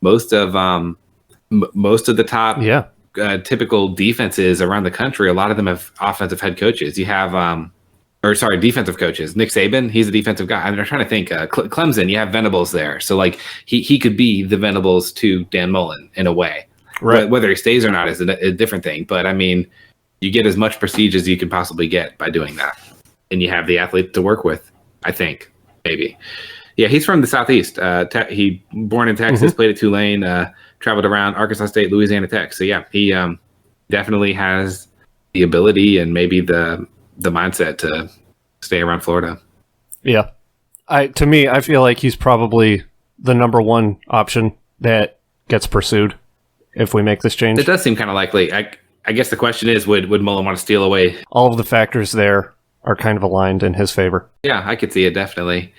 most of the top typical defenses around the country. A lot of them have offensive head coaches. You have defensive coaches. Nick Saban, he's a defensive guy. I'm trying to think. Clemson, you have Venables there, so like he could be the Venables to Dan Mullen in a way. Right. Whether he stays or not is a different thing. But I mean, you get as much prestige as you can possibly get by doing that, and you have the athlete to work with. I think maybe. Yeah, he's from the Southeast. He born in Texas, played at Tulane, traveled around Arkansas State, Louisiana Tech. So yeah, he definitely has the ability and maybe the mindset to stay around Florida. Yeah. To me, I feel like he's probably the number one option that gets pursued if we make this change. It does seem kind of likely. I guess the question is, would Mullen want to steal away? All of the factors there are kind of aligned in his favor. Yeah, I could see it, definitely.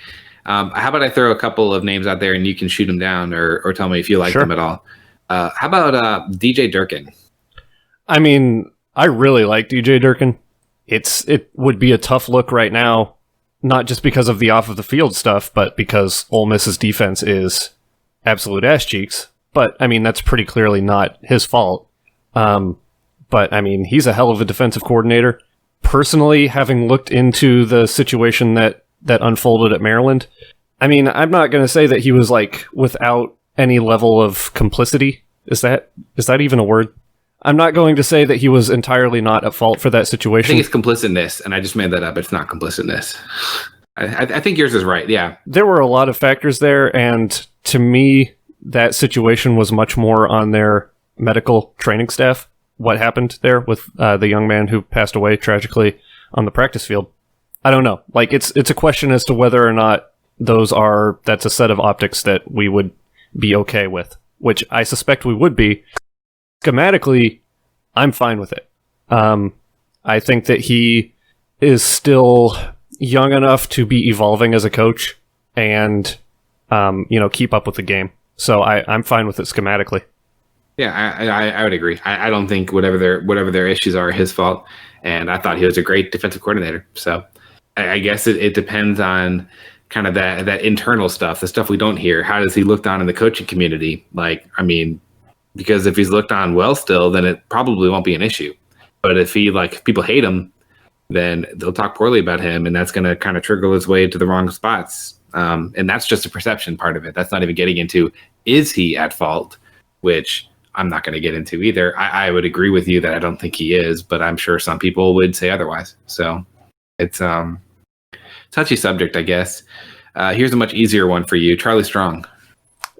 How about I throw a couple of names out there and you can shoot them down or tell me if you like them at all. How about DJ Durkin? I mean, I really like DJ Durkin. It would be a tough look right now, not just because of the off of the field stuff, but because Ole Miss's defense is absolute ass cheeks. But I mean, that's pretty clearly not his fault. But I mean, he's a hell of a defensive coordinator. Personally, having looked into the situation that unfolded at Maryland, I mean, I'm not going to say that he was like without any level of complicity. Is that even a word? I'm not going to say that he was entirely not at fault for that situation. I think it's complicitness, and I just made that up. It's not complicitness. I think yours is right, yeah. There were a lot of factors there, and to me, that situation was much more on their medical training staff. What happened there with the young man who passed away tragically on the practice field. I don't know. Like, it's a question as to whether or not that's a set of optics that we would be okay with, which I suspect we would be. Schematically, I'm fine with it. I think that he is still young enough to be evolving as a coach and, keep up with the game. So I'm fine with it schematically. Yeah, I would agree. I don't think whatever their issues are his fault, and I thought he was a great defensive coordinator. So I guess it depends on kind of that internal stuff, the stuff we don't hear. How does he look down in the coaching community? Like, I mean, because if he's looked on well still, then it probably won't be an issue. But if people hate him, then they'll talk poorly about him, and that's going to kind of trickle his way to the wrong spots. And that's just a perception part of it. That's not even getting into, is he at fault, which I'm not going to get into either. I would agree with you that I don't think he is, but I'm sure some people would say otherwise. So it's touchy subject, I guess. Here's a much easier one for you. Charlie Strong.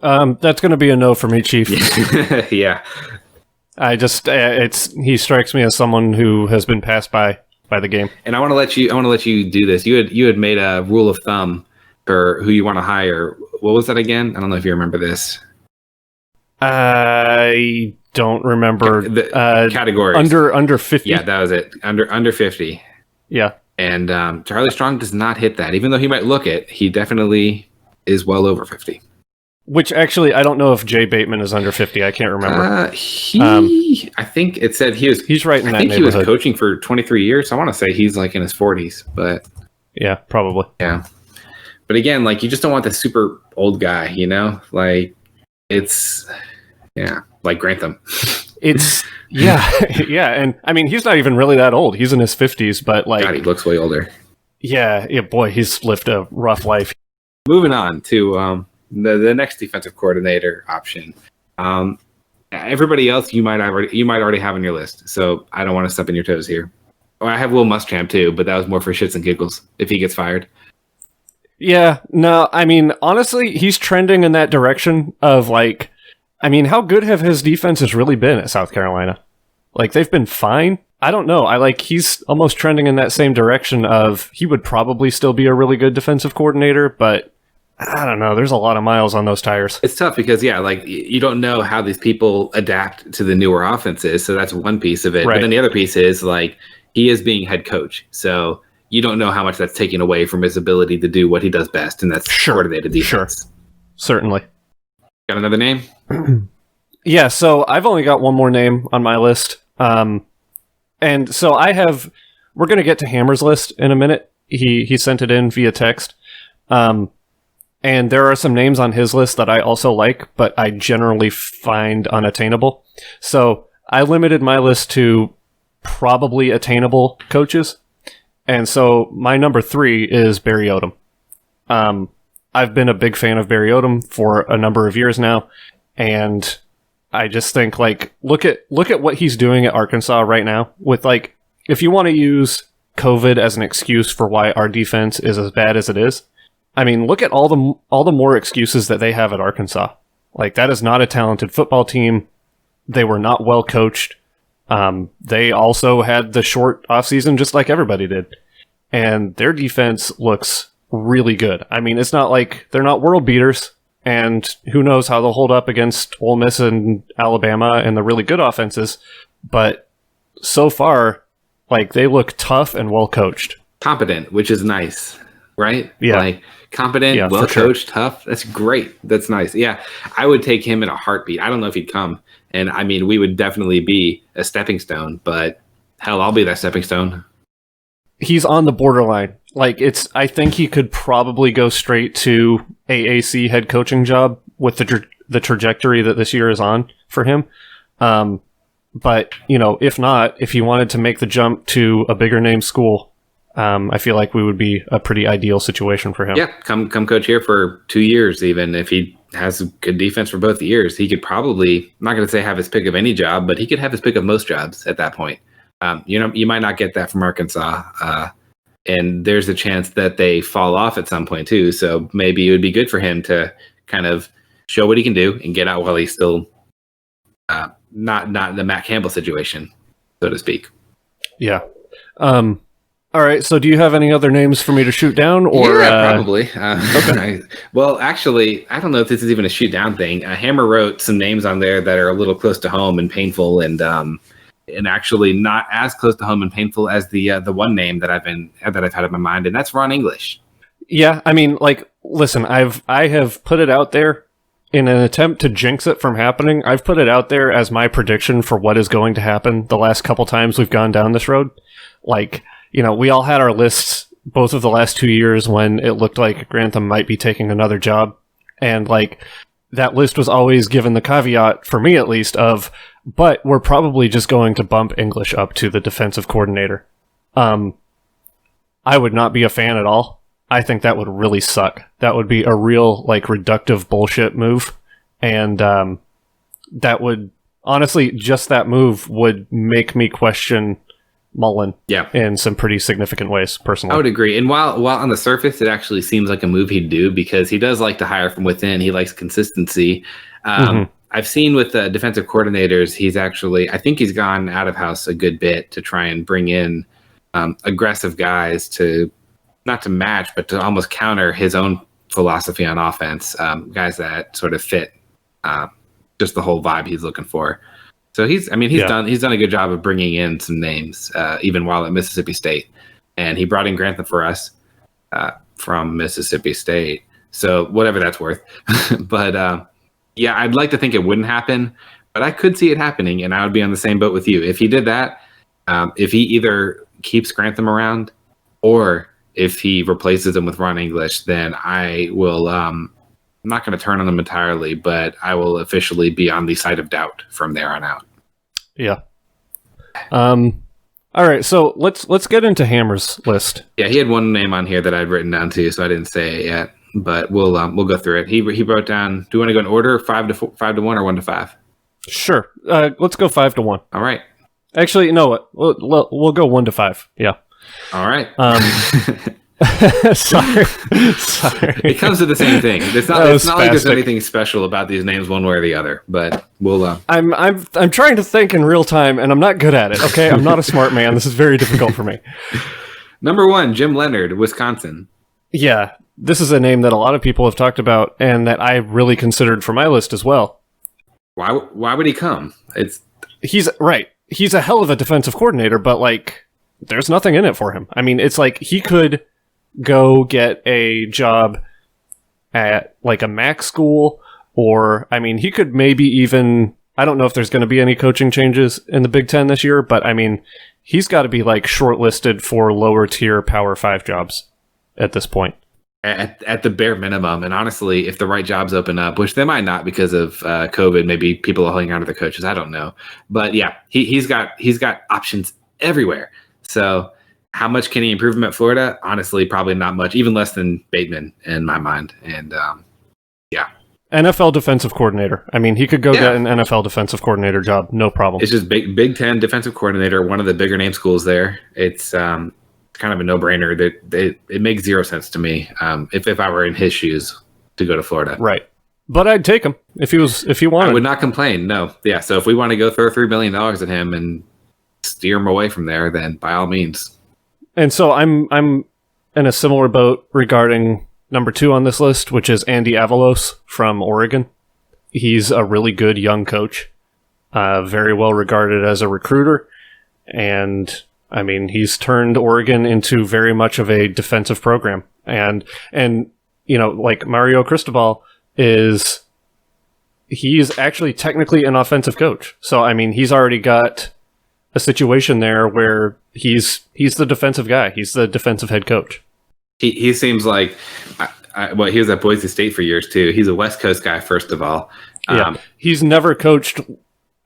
That's going to be a no for me, Chief. Yeah. He strikes me as someone who has been passed by the game. And I want to let you do this. You had made a rule of thumb for who you want to hire. What was that again? I don't know if you remember this. I don't remember the categories. Under 50. Yeah, that was it. Under 50. Yeah. And Charlie Strong does not hit that. Even though he might look it, he definitely is well over 50. Which actually, I don't know if Jay Bateman is under 50. I can't remember. I think it said he's right in that neighborhood. I think he was coaching for 23 years. So I want to say he's like in his 40s, but yeah, probably. Yeah. But again, like, you just don't want the super old guy, you know? Like, it's like Grantham. It's yeah, and I mean, he's not even really that old. He's in his 50s, but like, God, he looks way older. Yeah, boy, he's lived a rough life. Moving on to the next defensive coordinator option. Everybody else you might already have on your list, so I don't want to step on your toes here. Oh, I have Will Muschamp too, but that was more for shits and giggles if he gets fired. Yeah, no, I mean, honestly, he's trending in that direction of like, I mean, how good have his defenses really been at South Carolina? Like, they've been fine. I don't know. He's almost trending in that same direction of he would probably still be a really good defensive coordinator, but I don't know. There's a lot of miles on those tires. It's tough because, like, you don't know how these people adapt to the newer offenses. So that's one piece of it. Right. But then the other piece is, like, he is being head coach. So you don't know how much that's taken away from his ability to do what he does best, and that's coordinated defense. Sure. Certainly. Got another name? Yeah, so I've only got one more name on my list. And so we're going to get to Hammer's list in a minute. He sent it in via text. And there are some names on his list that I also like, but I generally find unattainable. So I limited my list to probably attainable coaches. And so my number 3 is Barry Odom. I've been a big fan of Barry Odom for a number of years now, and I just think, like, look at what he's doing at Arkansas right now. With, like, if you want to use COVID as an excuse for why our defense is as bad as it is, I mean, look at all the more excuses that they have at Arkansas. Like, that is not a talented football team. They were not well coached. They also had the short offseason just like everybody did. And their defense looks really good. I mean, it's not like they're not world beaters, and who knows how they'll hold up against Ole Miss and Alabama and the really good offenses. But so far, like, they look tough and well coached. Competent, which is nice, right? Yeah. Like, competent, well coached, tough. That's great. That's nice. Yeah. I would take him in a heartbeat. I don't know if he'd come. And I mean, we would definitely be a stepping stone, but hell, I'll be that stepping stone. He's on the borderline. Like, I think he could probably go straight to AAC head coaching job with the trajectory that this year is on for him. But, you know, if he wanted to make the jump to a bigger name school, I feel like we would be a pretty ideal situation for him. Yeah, come coach here for 2 years. Even if he has a good defense for both years, he could probably, I'm not going to say have his pick of any job, but he could have his pick of most jobs at that point. You know, you might not get that from Arkansas, and there's a chance that they fall off at some point too. So maybe it would be good for him to kind of show what he can do and get out while he's still not in the Matt Campbell situation, so to speak. Yeah. All right. So, do you have any other names for me to shoot down? Or probably. Okay. Well, actually, I don't know if this is even a shoot down thing. Hammer wrote some names on there that are a little close to home and painful, and actually not as close to home and painful as the one name that I've had in my mind, and that's Ron English. Yeah, I mean, like, listen, I have put it out there in an attempt to jinx it from happening. I've put it out there as my prediction for what is going to happen the last couple times we've gone down this road. Like, you know, we all had our lists both of the last 2 years when it looked like Grantham might be taking another job, and like, that list was always given the caveat, for me at least, of, but we're probably just going to bump English up to the defensive coordinator. I would not be a fan at all. I think that would really suck. That would be a real, like, reductive bullshit move. And that would, honestly, just that move would make me question Mullen in some pretty significant ways, personally. I would agree. And while on the surface, it actually seems like a move he'd do, because he does like to hire from within. He likes consistency. I've seen with the defensive coordinators, I think he's gone out of house a good bit to try and bring in aggressive guys to, not to match, but to almost counter his own philosophy on offense. Guys that sort of fit just the whole vibe he's looking for. So he's done a good job of bringing in some names, even while at Mississippi State, and he brought in Grantham for us from Mississippi State. So whatever that's worth, but yeah, I'd like to think it wouldn't happen, but I could see it happening, and I would be on the same boat with you if he did that. If he either keeps Grantham around, or if he replaces him with Ron English, then I will. I'm not going to turn on them entirely, but I will officially be on the side of doubt from there on out. Yeah. All right, so let's get into Hammer's list. Yeah, he had one name on here that I'd written down too, so I didn't say it yet, but we'll go through it. He wrote down. Do you want to go in order, 5 to 1, or 1 to 5? Sure. Let's go 5 to 1. All right. Actually, you know what? We'll go 1 to 5. Yeah. All right. Sorry. It comes to the same thing. It's not like there's anything special about these names one way or the other, but we'll. I'm trying to think in real time, and I'm not good at it. Okay, I'm not a smart man. This is very difficult for me. Number 1, Jim Leonard, Wisconsin. Yeah, this is a name that a lot of people have talked about, and that I really considered for my list as well. Why would he come? He's right. He's a hell of a defensive coordinator, but like, there's nothing in it for him. I mean, it's like he could go get a job at like a MAC school, or I mean, he could maybe even, I don't know if there's going to be any coaching changes in the Big Ten this year, but I mean, he's got to be like shortlisted for lower tier Power 5 jobs at this point. at the bare minimum. And honestly, if the right jobs open up, which they might not because of COVID, maybe people are holding on to their coaches. I don't know, but yeah, he's got options everywhere. So how much can he improve him at Florida? Honestly, probably not much, even less than Bateman in my mind. And yeah. NFL defensive coordinator. I mean, he could go get an NFL defensive coordinator job, no problem. It's just Big Ten defensive coordinator, one of the bigger name schools there. It's kind of a no-brainer. That it makes zero sense to me if I were in his shoes to go to Florida. Right. But I'd take him if he wanted. I would not complain. No. Yeah. So if we want to go throw $3 million at him and steer him away from there, then by all means. And so I'm in a similar boat regarding number 2 on this list, which is Andy Avalos from Oregon. He's a really good young coach, very well regarded as a recruiter, and I mean he's turned Oregon into very much of a defensive program. And you know, like Mario Cristobal he's actually technically an offensive coach. So I mean he's already got a situation there where he's the defensive guy. He's the defensive head coach. He seems like, well, he was at Boise State for years too. He's a West Coast guy, first of all. Yeah, he's never coached.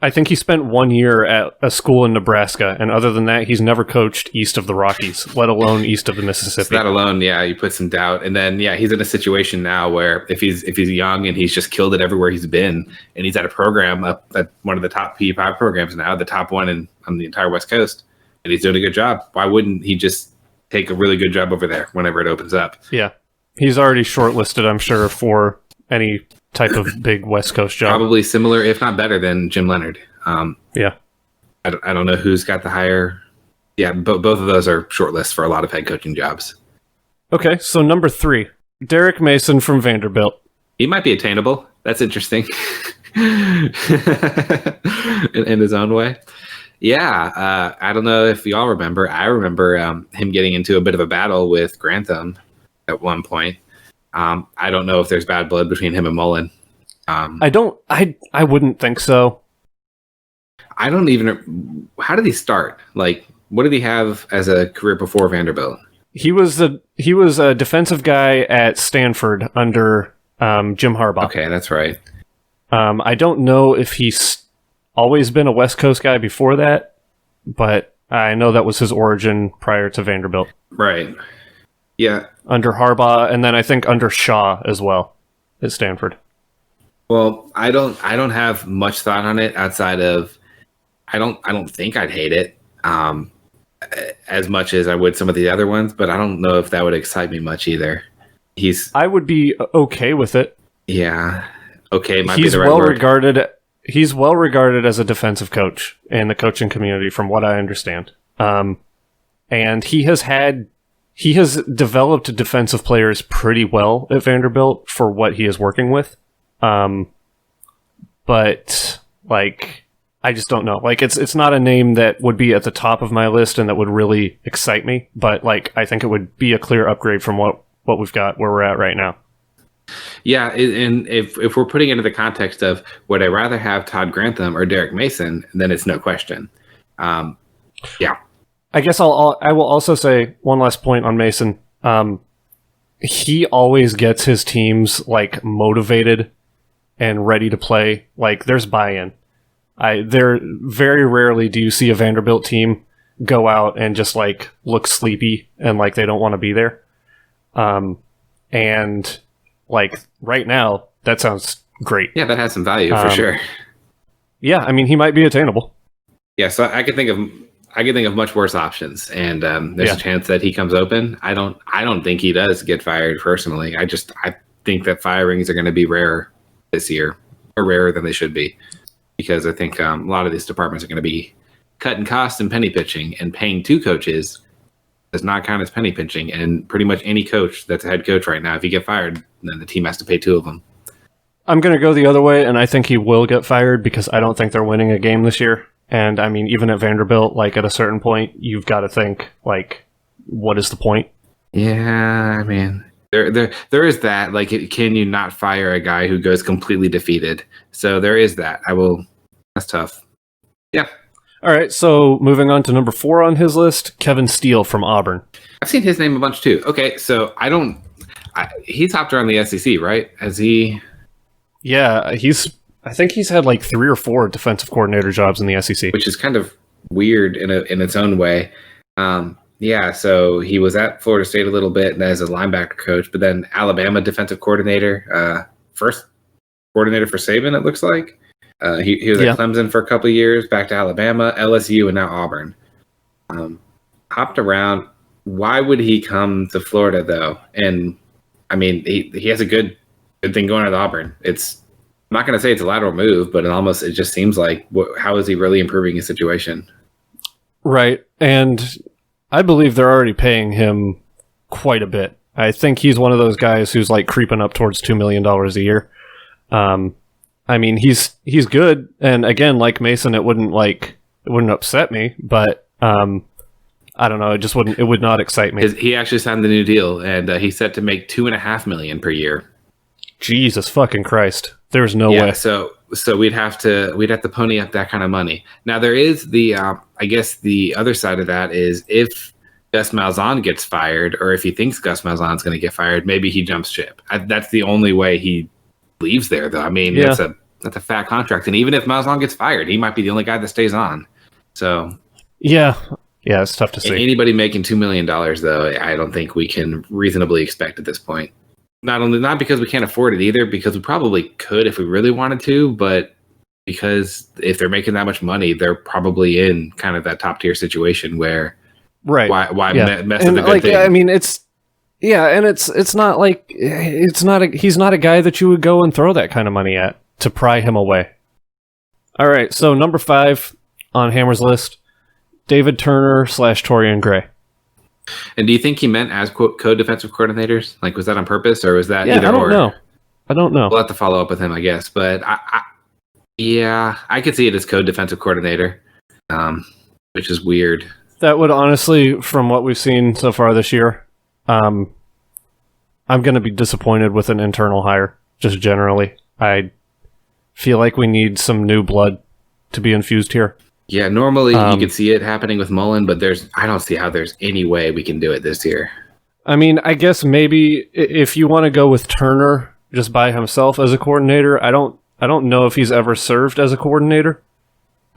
I think he spent 1 year at a school in Nebraska, and other than that, he's never coached east of the Rockies, let alone east of the Mississippi. So that alone, yeah, you put some doubt. And then, yeah, he's in a situation now where if he's young and he's just killed it everywhere he's been, and he's at a program up at one of the top P5 programs now, the top one on the entire West Coast, and he's doing a good job. Why wouldn't he just take a really good job over there whenever it opens up? Yeah. He's already shortlisted, I'm sure, for any type of big West Coast job. Probably similar, if not better, than Jim Leonard. Yeah. I don't know who's got the higher. Yeah, both of those are shortlists for a lot of head coaching jobs. Okay, so number 3, Derek Mason from Vanderbilt. He might be attainable. That's interesting. in his own way. Yeah, I don't know if y'all remember. I remember him getting into a bit of a battle with Grantham at one point. I don't know if there's bad blood between him and Mullen. I wouldn't think so. I don't even. How did he start? Like, what did he have as a career before Vanderbilt? He was a defensive guy at Stanford under Jim Harbaugh. Okay, that's right. I don't know if he's always been a West Coast guy before that, but I know that was his origin prior to Vanderbilt. Right. Yeah. Under Harbaugh, and then I think under Shaw as well at Stanford. Well, I don't have much thought on it outside of I don't think I'd hate it as much as I would some of the other ones, but I don't know if that would excite me much either. I would be okay with it. Yeah. Okay, might be the right word. He's well regarded as a defensive coach in the coaching community, from what I understand. And he has developed defensive players pretty well at Vanderbilt for what he is working with. But like, I just don't know. Like, it's not a name that would be at the top of my list and that would really excite me. But like, I think it would be a clear upgrade from what we've got where we're at right now. Yeah, and if we're putting it into the context of would I rather have Todd Grantham or Derek Mason, then it's no question. Yeah. I guess I will also say one last point on Mason. He always gets his teams like motivated and ready to play. Like, there's buy-in. There very rarely do you see a Vanderbilt team go out and just like look sleepy and like they don't want to be there. And like right now, that sounds great. Yeah, that has some value for sure. Yeah, I mean, he might be attainable. Yeah, so I could think of much worse options, and there's a chance that he comes open. I don't think he does get fired personally. I think that firings are going to be rare this year, or rarer than they should be, because I think a lot of these departments are going to be cutting costs and penny pitching, and paying 2 coaches does not count as penny pinching. And pretty much any coach that's a head coach right now, if you get fired, then the team has to pay 2 of them. I'm going to go the other way, and I think he will get fired because I don't think they're winning a game this year. And I mean, even at Vanderbilt, like at a certain point, you've got to think, like, what is the point? Yeah, I mean, there is that. Like, can you not fire a guy who goes completely defeated? So there is that. That's tough. Yeah. All right, so moving on to number 4 on his list, Kevin Steele from Auburn. I've seen his name a bunch too. Okay, so I He's hopped around the SEC, right? Has he? Yeah, I think he's had like 3 or 4 defensive coordinator jobs in the SEC, which is kind of weird in its own way. Yeah, so he was at Florida State a little bit as a linebacker coach, but then Alabama defensive coordinator, first coordinator for Saban, it looks like. He was at Clemson for a couple of years, back to Alabama, LSU, and now Auburn. Hopped around. Why would he come to Florida, though? And, I mean, he has a good thing going at Auburn. I'm not going to say it's a lateral move, but it just seems like, how is he really improving his situation? Right, and I believe they're already paying him quite a bit. I think he's one of those guys who's like creeping up towards $2 million a year. I mean, he's good, and again, like Mason, it wouldn't upset me, but I don't know, it would not excite me. He actually signed the new deal, and he's set to make $2.5 million per year. Jesus fucking Christ! There's no way. So we'd have to pony up that kind of money. Now there is I guess the other side of that is if Gus Malzahn gets fired, or if he thinks Gus Malzahn's going to get fired, maybe he jumps ship. That's the only way he leaves there, though. I mean, that's a fat contract, and even if Malzahn gets fired, he might be the only guy that stays on. So yeah, it's tough to see. Anybody making $2 million, though, I don't think we can reasonably expect at this point. Not because we can't afford it either, because we probably could if we really wanted to, but because if they're making that much money, they're probably in kind of that top tier situation where right. Why mess with a good thing? I mean, it's not like he's not a guy that you would go and throw that kind of money at to pry him away. All right, so number 5 on Hammer's list, David Turner / Torian Gray. And do you think he meant as co-defensive coordinators? Like, was that on purpose, or was that either or? I don't know. We'll have to follow up with him, I guess. But I could see it as co-defensive coordinator, which is weird. That would honestly, from what we've seen so far this year, I'm going to be disappointed with an internal hire, just generally. I feel like we need some new blood to be infused here. Yeah, normally you could see it happening with Mullen, but I don't see how there's any way we can do it this year. I mean, I guess maybe if you want to go with Turner just by himself as a coordinator, I don't know if he's ever served as a coordinator.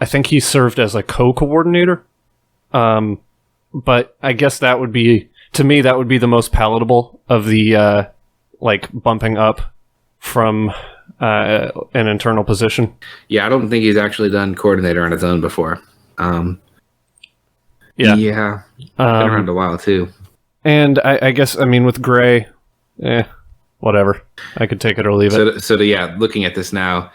I think he served as a co-coordinator. But I guess that would be, to me, that would be the most palatable of the bumping up from an internal position. Yeah, I don't think he's actually done coordinator on his own before. Been around a while too. And I guess, I mean, with Gray, whatever. I could take it or leave it. So looking at this now,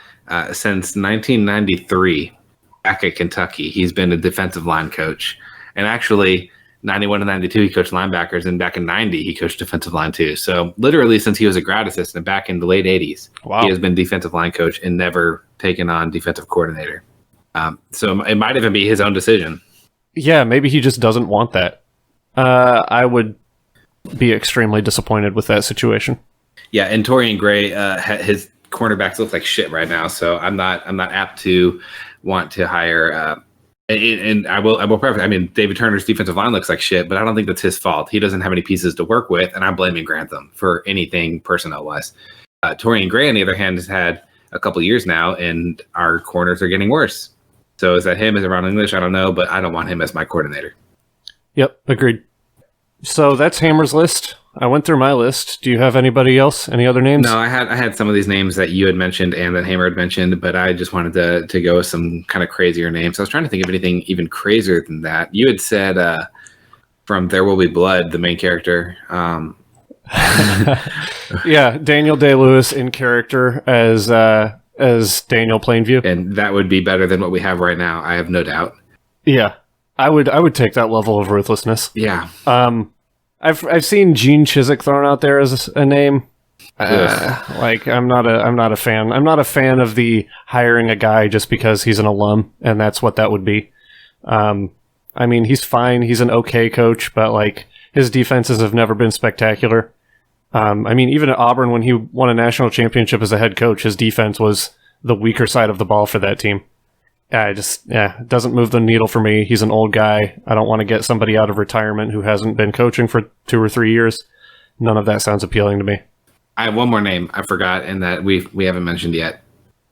since 1993, back at Kentucky, he's been a defensive line coach. And actually, 91 to 92, he coached linebackers, and back in 90, he coached defensive line too. So literally, since he was a grad assistant back in the late 80s, he has been defensive line coach and never taken on defensive coordinator. So it might even be his own decision. Yeah, maybe he just doesn't want that. I would be extremely disappointed with that situation. Yeah, and Torian Gray, his cornerbacks look like shit right now, so I'm not apt to want to hire. And I will preface. I mean, David Turner's defensive line looks like shit, but I don't think that's his fault. He doesn't have any pieces to work with, and I'm blaming Grantham for anything personnel-wise. Torian Gray, on the other hand, has had a couple years now, and our corners are getting worse. So is that him? Is it Ron English? I don't know, but I don't want him as my coordinator. Yep, agreed. So that's Hammer's list. I went through my list. Do you have anybody else? Any other names? No, I had some of these names that you had mentioned and that Hammer had mentioned, but I just wanted to go with some kind of crazier names. I was trying to think of anything even crazier than that. You had said from There Will Be Blood, the main character. Yeah, Daniel Day-Lewis in character as Daniel Plainview, and that would be better than what we have right now. I have no doubt. Yeah, I would take that level of ruthlessness. Yeah. I've seen Gene Chizik thrown out there as a name. I'm not a fan. I'm not a fan of the hiring a guy just because he's an alum, and that's what that would be. I mean, he's fine. He's an okay coach, but his defenses have never been spectacular. I mean, even at Auburn, when he won a national championship as a head coach, his defense was the weaker side of the ball for that team. It doesn't move the needle for me. He's an old guy. I don't want to get somebody out of retirement who hasn't been coaching for 2 or 3 years. none of that sounds appealing to me. I have one more name I forgot, and that we haven't mentioned yet.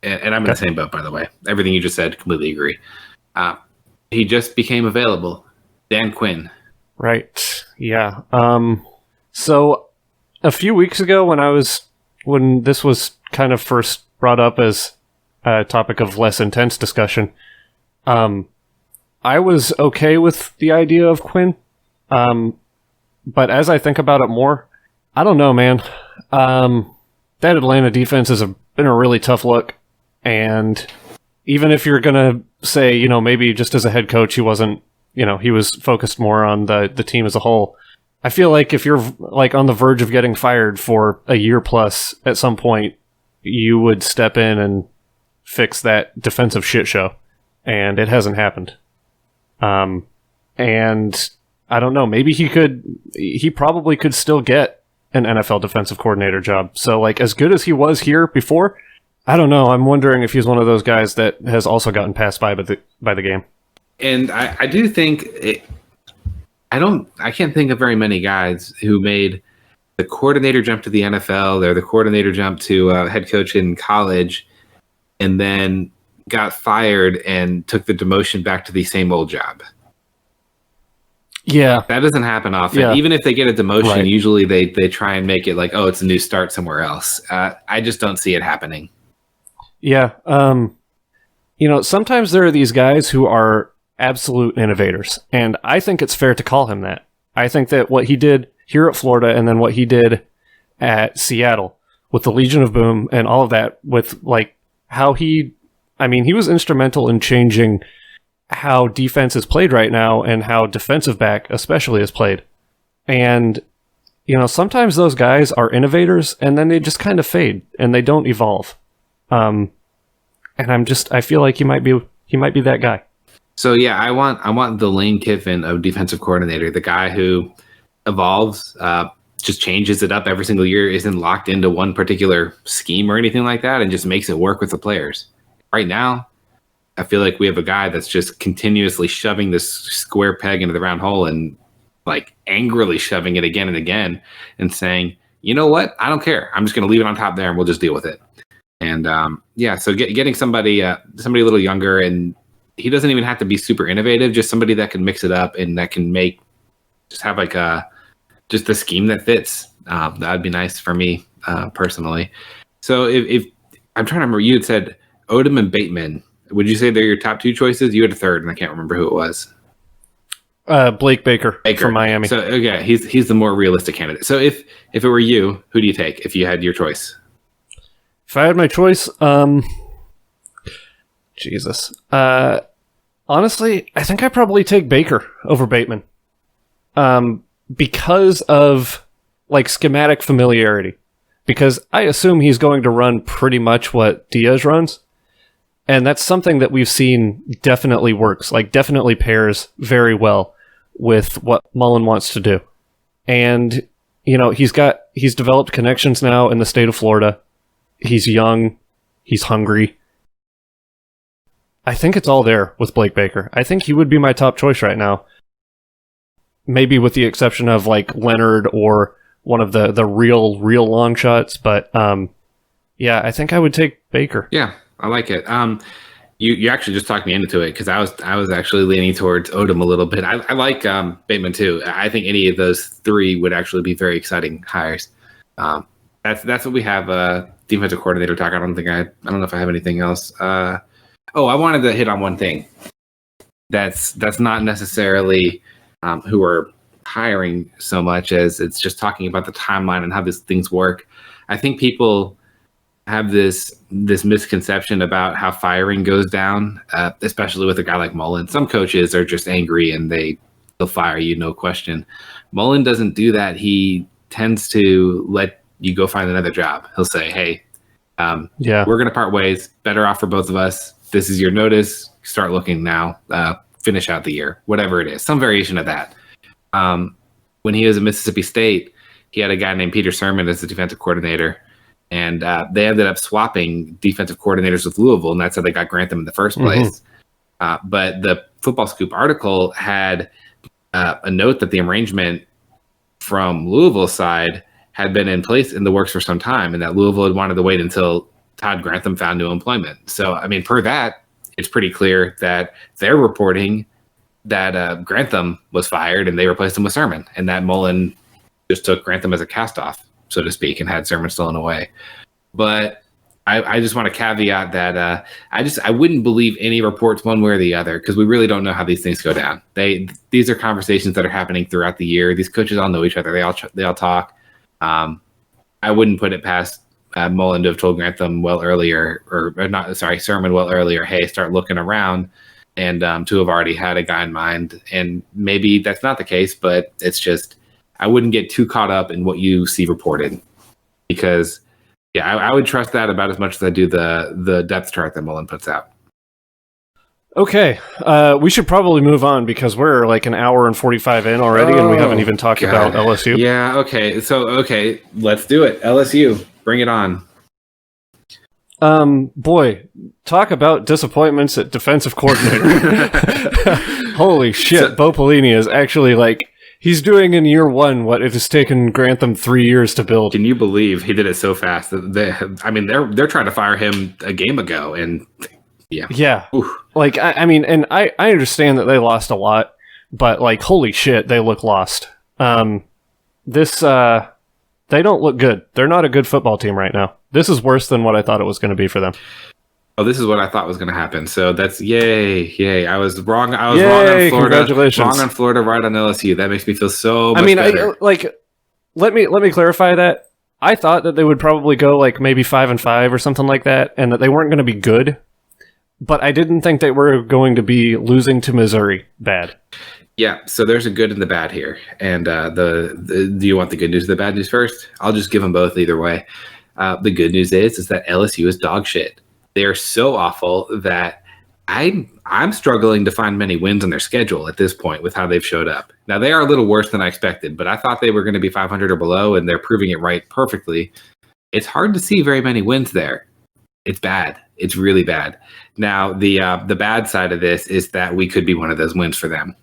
And I'm in the same boat, by the way. Everything you just said, completely agree. He just became available. Dan Quinn. Right. Yeah. So a few weeks ago when this was kind of first brought up as a topic of less intense discussion, I was okay with the idea of Quinn. But as I think about it more, I don't know, man. That Atlanta defense has been a really tough look. And even if you're going to say, you know, maybe just as a head coach, he wasn't, you know, he was focused more on the team as a whole. I feel like if you're like on the verge of getting fired for a year plus at some point, you would step in and fix that defensive shit show. And it hasn't happened. And I don't know, maybe he probably could still get an NFL defensive coordinator job. So like as good as he was here before, I don't know. I'm wondering if he's one of those guys that has also gotten passed by the game. And I do think I can't think of very many guys who made the coordinator jump to the NFL or the coordinator jump to head coach in college and then got fired and took the demotion back to the same old job. Yeah. That doesn't happen often. Yeah. Even if they get a demotion, Right. Usually they try and make it like, oh, it's a new start somewhere else. I just don't see it happening. Yeah. You know, sometimes there are these guys who are absolute innovators, and I think it's fair to call him that. I think that what he did here at Florida and then what he did at Seattle with the Legion of Boom and all of that, with like how he was instrumental in changing how defense is played right now and how defensive back especially is played. And, you know, sometimes those guys are innovators and then they just kind of fade and they don't evolve. And I feel like he might be that guy. So yeah, I want the Lane Kiffin of defensive coordinator, the guy who evolves, just changes it up every single year, isn't locked into one particular scheme or anything like that, and just makes it work with the players. Right now, I feel like we have a guy that's just continuously shoving this square peg into the round hole and like angrily shoving it again and again and saying, you know what? I don't care. I'm just going to leave it on top there and we'll just deal with it. And so getting somebody a little younger, and he doesn't even have to be super innovative, just somebody that can mix it up and that can have like just a scheme that fits. That'd be nice for me personally. So if I'm trying to remember, you had said Odom and Bateman. Would you say they're your top two choices? You had a third, and I can't remember who it was. Blake Baker from Miami. So okay, he's the more realistic candidate. So if it were you, who do you take if you had your choice? If I had my choice, Jesus. Honestly, I think I'd probably take Baker over Bateman. Because of like schematic familiarity. Because I assume he's going to run pretty much what Diaz runs. And that's something that we've seen definitely works, like definitely pairs very well with what Mullen wants to do. And, you know, he's developed connections now in the state of Florida. He's young. He's hungry. I think it's all there with Blake Baker. I think he would be my top choice right now. Maybe with the exception of like Leonard or one of the real long shots. But yeah, I think I would take Baker. Yeah, I like it. You actually just talked me into it because I was actually leaning towards Odom a little bit. I like Bateman too. I think any of those three would actually be very exciting hires. That's what we have. Defensive coordinator talk. I don't know if I have anything else. I wanted to hit on one thing. That's not necessarily who we're hiring so much as it's just talking about the timeline and how these things work. I think people have this misconception about how firing goes down, especially with a guy like Mullen. Some coaches are just angry and they'll fire you, no question. Mullen doesn't do that. He tends to let you go find another job. He'll say, hey, we're going to part ways. Better off for both of us. This is your notice. Start looking now. Finish out the year, whatever it is. Some variation of that. When he was at Mississippi State, he had a guy named Peter Sermon as the defensive coordinator. And they ended up swapping defensive coordinators with Louisville, and that's how they got Grantham in the first place. But the Football Scoop article had a note that the arrangement from Louisville's side had been in place in the works for some time, and that Louisville had wanted to wait until Todd Grantham found new employment. So, I mean, per that, it's pretty clear that they're reporting that Grantham was fired and they replaced him with Sermon, and that Mullen just took Grantham as a cast-off, so to speak, and had Sermon stolen away. But I just want to caveat that I wouldn't believe any reports one way or the other, because we really don't know how these things go down. These are conversations that are happening throughout the year. These coaches all know each other. They all talk. I wouldn't put it past Mullen to have told Grantham Sermon well earlier, hey, start looking around, and to have already had a guy in mind. And maybe that's not the case, but it's just I wouldn't get too caught up in what you see reported, because I would trust that about as much as I do the depth chart that Mullen puts out. Okay, we should probably move on because we're like an hour and 45 in already, and we haven't even talked about LSU. Yeah, okay. So, let's do it. LSU, bring it on. Boy, talk about disappointments at defensive coordinator. Holy shit, Bo Pelini is actually like, he's doing in year one what it has taken Grantham 3 years to build. Can you believe he did it so fast? They're trying to fire him a game ago, and yeah. Oof. Like, I mean, and I understand that they lost a lot, but like, holy shit, they look lost. They don't look good. They're not a good football team right now. This is worse than what I thought it was going to be for them. Oh, this is what I thought was going to happen. So that's yay. I was wrong. I was wrong on Florida. Congratulations. Wrong on Florida, right on LSU. That makes me feel so much better. Let me clarify that. I thought that they would probably go like maybe 5-5 or something like that, and that they weren't going to be good. But I didn't think they were going to be losing to Missouri bad. Yeah, so there's a good and the bad here. And do you want the good news or the bad news first? I'll just give them both either way. The good news is that LSU is dog shit. They are so awful that I'm struggling to find many wins on their schedule at this point with how they've showed up. Now, they are a little worse than I expected, but I thought they were going to be 500 or below, and they're proving it right perfectly. It's hard to see very many wins there. It's bad. It's really bad. Now, the bad side of this is that we could be one of those wins for them,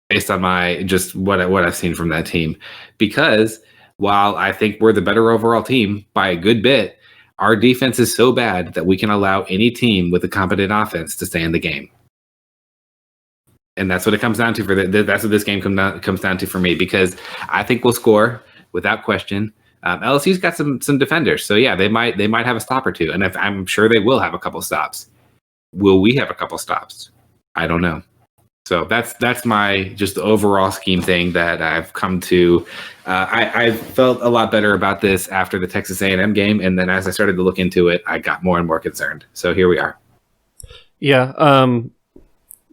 based on what I've seen from that team. Because while I think we're the better overall team by a good bit, our defense is so bad that we can allow any team with a competent offense to stay in the game. And that's what it comes down to that's what this game comes down to for me, because I think we'll score without question. LSU's got some defenders, so yeah, they might have a stop or two, and I'm sure they will have a couple stops. Will we have a couple stops? I don't know. So that's my just the overall scheme thing that I've come to. I felt a lot better about this after the Texas A&M game, and then as I started to look into it, I got more and more concerned. So here we are. Yeah.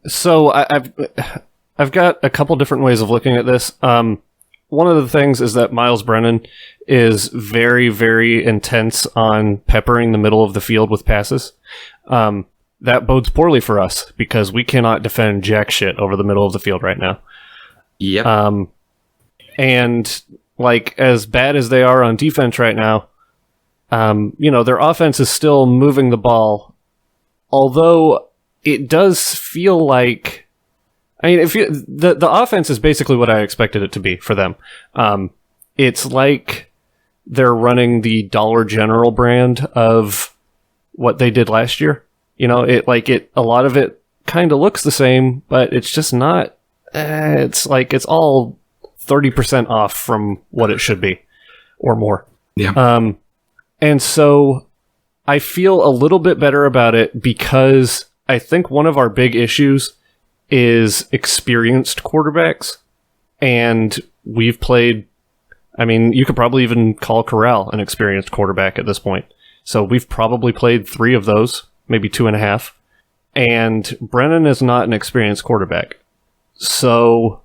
So I've got a couple different ways of looking at this. One of the things is that Miles Brennan is very, very intense on peppering the middle of the field with passes. That bodes poorly for us because we cannot defend jack shit over the middle of the field right now. Yep. And like, as bad as they are on defense right now, their offense is still moving the ball. Although it does feel like, the offense is basically what I expected it to be for them. It's like they're running the Dollar General brand of what they did last year. A lot of it kind of looks the same, but it's just not. It's like it's all 30% off from what it should be, or more. Yeah. And so I feel a little bit better about it because I think one of our big issues is experienced quarterbacks, and we've played. You could probably even call Corral an experienced quarterback at this point. So we've probably played 3 of those. Maybe 2.5. And Brennan is not an experienced quarterback. So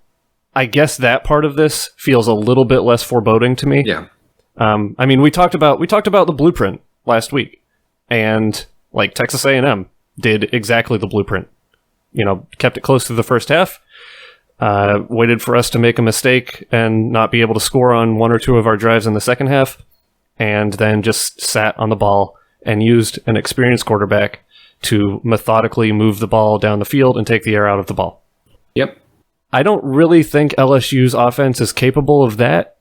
I guess that part of this feels a little bit less foreboding to me. Yeah. We talked about the blueprint last week, and like Texas A&M did exactly the blueprint. Kept it close through the first half, waited for us to make a mistake and not be able to score on 1 or 2 of our drives in the second half, and then just sat on the ball and used an experienced quarterback to methodically move the ball down the field and take the air out of the ball. Yep. I don't really think LSU's offense is capable of that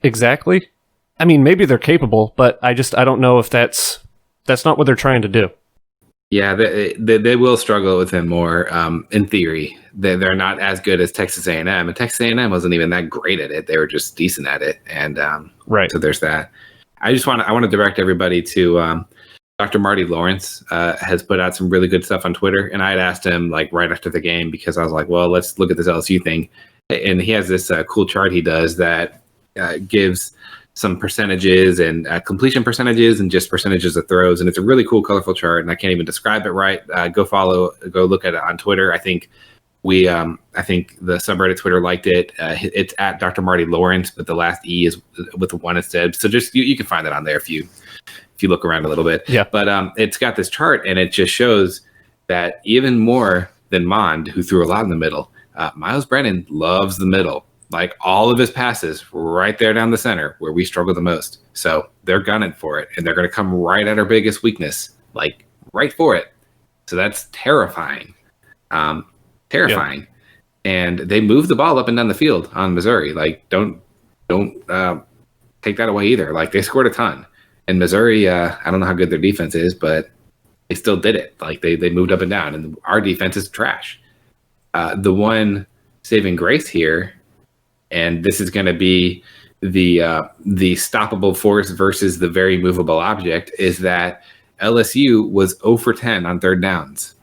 exactly. I mean, maybe they're capable, but I don't know if that's not what they're trying to do. Yeah, they will struggle with him more. In theory, they're not as good as Texas A&M, and Texas A&M wasn't even that great at it. They were just decent at it, and right. So there's that. I want to direct everybody to Dr. Marty Lawrence has put out some really good stuff on Twitter, and I had asked him like right after the game because I was like, well, let's look at this LSU thing, and he has this cool chart he does that gives some percentages and completion percentages and just percentages of throws. And it's a really cool, colorful chart. And I can't even describe it right. Go look at it on Twitter. I think I think the subreddit Twitter liked it. It's at Dr. Marty Lawrence, but the last E is with the one instead. So just, you can find it on there if you look around a little bit. Yeah. But it's got this chart and it just shows that even more than Mond, who threw a lot in the middle, Miles Brennan loves the middle. Like all of his passes right there down the center where we struggle the most. So they're gunning for it and they're going to come right at our biggest weakness, like right for it. So that's terrifying. Terrifying. Yep. And they move the ball up and down the field on Missouri. Like don't take that away either. Like they scored a ton. And Missouri, I don't know how good their defense is, but they still did it. Like they moved up and down and our defense is trash. The one saving grace here, and this is going to be the stoppable force versus the very movable object, is that LSU was 0 for 10 on third downs.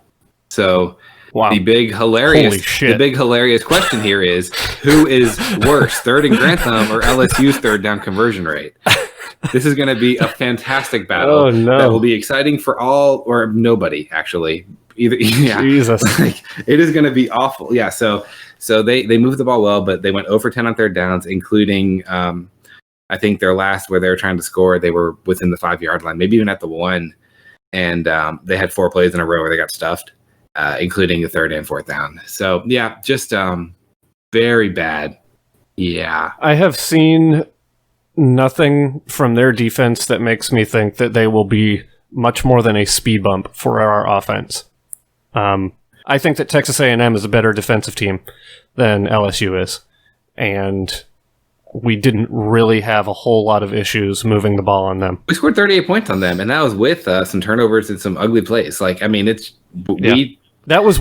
So wow. The big hilarious question here is, who is worse, third and Grantham or LSU's third down conversion rate? This is going to be a fantastic battle. Oh, no. That will be exciting for all or nobody, actually. Either, yeah. Jesus. Like, it is going to be awful. Yeah, so they moved the ball well, but they went 0 for 10 on third downs, including I think their last where they were trying to score, they were within the 5-yard line, maybe even at the 1. And they had 4 plays in a row where they got stuffed, including the third and fourth down. So, yeah, just very bad. Yeah. I have seen nothing from their defense that makes me think that they will be much more than a speed bump for our offense. I think that Texas A&M is a better defensive team than LSU is, and we didn't really have a whole lot of issues moving the ball on them. We scored 38 points on them, and that was with some turnovers and some ugly plays. Like, I mean, that was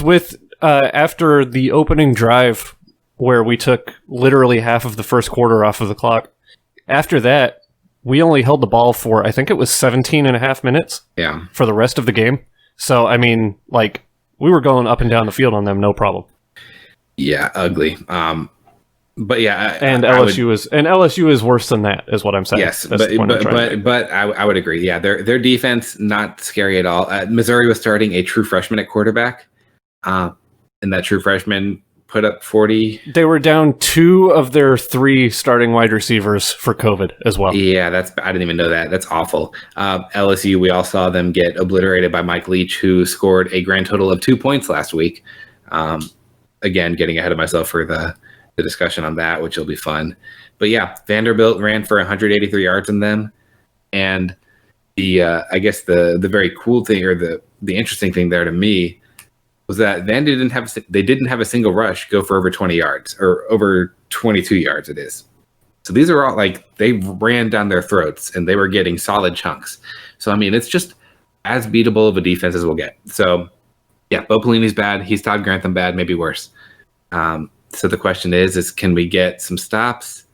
with after the opening drive where we took literally half of the first quarter off of the clock. After that, we only held the ball for, I think it was 17 and a half minutes for the rest of the game. So, I mean, like, we were going up and down the field on them, no problem. Yeah, ugly. But yeah, LSU is worse than that, is what I'm saying. Yes, but I would agree. Yeah, their defense not scary at all. Missouri was starting a true freshman at quarterback, and that true freshman put up 40. They were down 2 of their 3 starting wide receivers for COVID as well. Yeah, I didn't even know that. That's awful. LSU, we all saw them get obliterated by Mike Leach, who scored a grand total of 2 points last week. Again, getting ahead of myself for the discussion on that, which will be fun. But yeah, Vanderbilt ran for 183 yards in them. And I guess the very cool thing, or the interesting thing there to me, was that Vandy didn't have a single rush go for over 20 yards, or over 22 yards it is. So these are all, like, they ran down their throats and they were getting solid chunks. So, I mean, it's just as beatable of a defense as we'll get. So, yeah, Bo Pelini's bad. He's Todd Grantham bad, maybe worse. So the question is can we get some stops?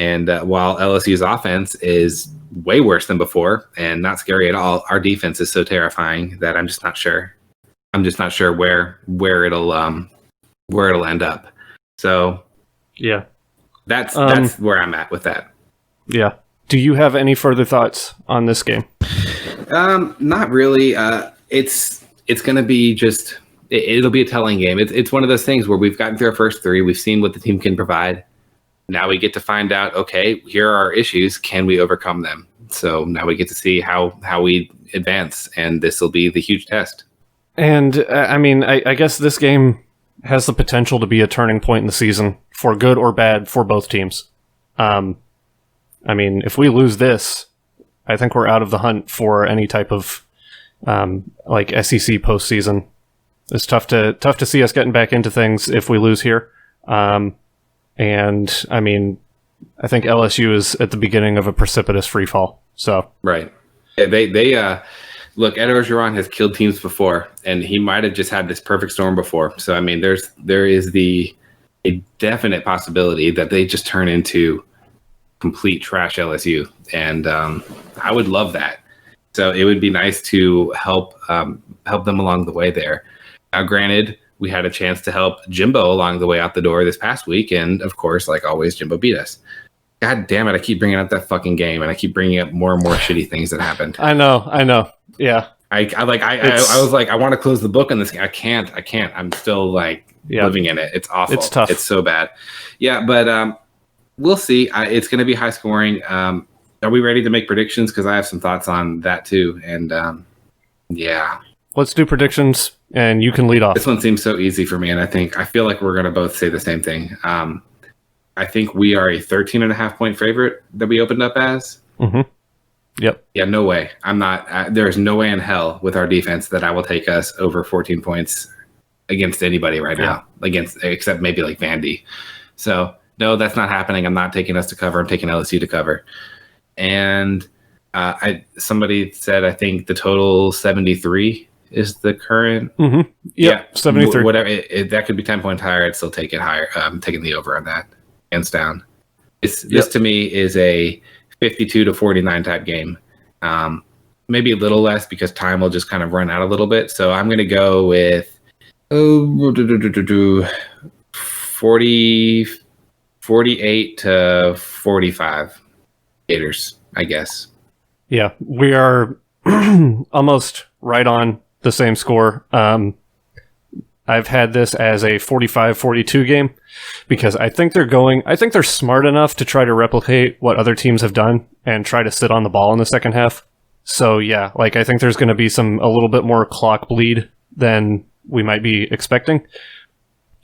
And while LSU's offense is way worse than before and not scary at all, our defense is so terrifying that I'm just not sure. I'm just not sure where it'll end up. So yeah, that's where I'm at with that. Yeah. Do you have any further thoughts on this game? Not really. It's going to be just. It'll be a telling game. It's one of those things where we've gotten through our first 3. We've seen what the team can provide. Now we get to find out, okay, here are our issues. Can we overcome them? So now we get to see how we advance, and this will be the huge test. And, I mean, I guess this game has the potential to be a turning point in the season, for good or bad, for both teams. I mean, if we lose this, I think we're out of the hunt for any type of, SEC postseason. It's tough to see us getting back into things if we lose here. And I mean, I think LSU is at the beginning of a precipitous free fall. So Right. Yeah, they look, Ed Orgeron has killed teams before, and he might have just had this perfect storm before. So I mean, there is a definite possibility that they just turn into complete trash LSU, and I would love that. So it would be nice to help them along the way there. Now, granted, we had a chance to help Jimbo along the way out the door this past week, and of course, like always, Jimbo beat us. God damn it! I keep bringing up that fucking game, and I keep bringing up more and more shitty things that happened. I know. Yeah. I was like, I want to close the book on this game. I can't. I'm still like living in it. It's awful. It's tough. It's so bad. Yeah, but we'll see. It's going to be high scoring. Are we ready to make predictions? Because I have some thoughts on that too. And yeah, let's do predictions, and you can lead off. This one seems so easy for me, and I feel like we're going to both say the same thing. I think we are a 13.5 point favorite that we opened up as. Mm-hmm. Yep. Yeah, no way. I'm not. There's no way in hell with our defense that I will take us over 14 points against anybody right now, except maybe like Vandy. So no, that's not happening. I'm not taking us to cover. I'm taking LSU to cover. And somebody said I think the total 73 is the current. Mm-hmm. Yeah, 73. Whatever. That could be 10 points higher. I'd still take it higher. I'm taking the over on that. Hands down. This to me is a 52 to 49 type game. Maybe a little less because time will just kind of run out a little bit. So I'm going to go with 48 to 45 Gators, I guess. Yeah, we are almost right on the same score. I've had this as a 45-42 game because I think they're smart enough to try to replicate what other teams have done and try to sit on the ball in the second half. So yeah, like I think there's going to be a little bit more clock bleed than we might be expecting.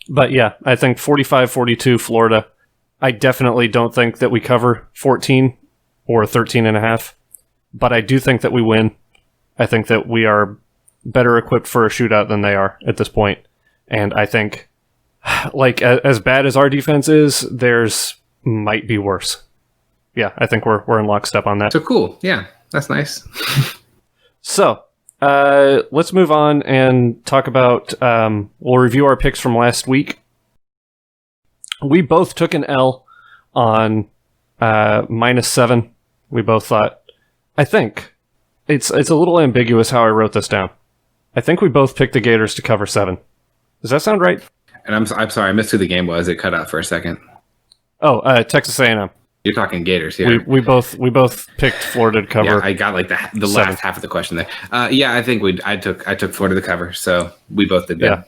But yeah, I think 45-42 Florida. I definitely don't think that we cover 14 or 13.5, but I do think that we win. I think that we are better equipped for a shootout than they are at this point. And I think, like, as bad as our defense is, theirs might be worse. Yeah, I think we're in lockstep on that. So cool. Yeah, that's nice. So, let's move on and talk about, we'll review our picks from last week. We both took an L on -7. We both thought, I think, it's a little ambiguous how I wrote this down. I think we both picked the Gators to cover 7. Does that sound right? And I'm sorry, I missed who the game was. It cut out for a second. Oh, Texas A&M. You're talking Gators here. We both picked Florida to cover. Yeah, I got like the last half of the question there. Yeah, I think I took Florida to cover, so we both did that.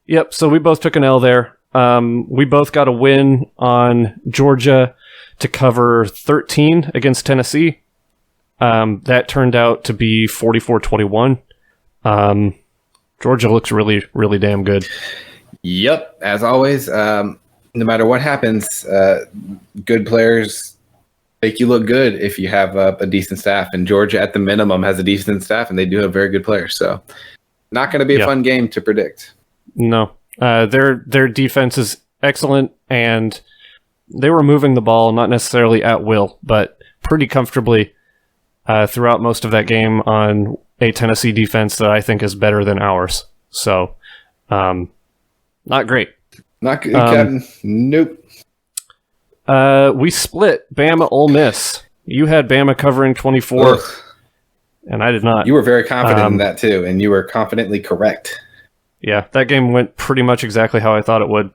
Yeah. Yep. So we both took an L there. We both got a win on Georgia to cover 13 against Tennessee. That turned out to be 44-21. Georgia looks really, really damn good. Yep. As always, no matter what happens, good players make you look good if you have a decent staff. And Georgia, at the minimum, has a decent staff, and they do have very good players. So not going to be a fun game to predict. No. Their defense is excellent, and they were moving the ball, not necessarily at will, but pretty comfortably throughout most of that game on a Tennessee defense that I think is better than ours. So, not great. Not good, Captain. Nope. We split Bama Ole Miss. You had Bama covering 24, and I did not. You were very confident in that too, and you were confidently correct. Yeah, that game went pretty much exactly how I thought it would.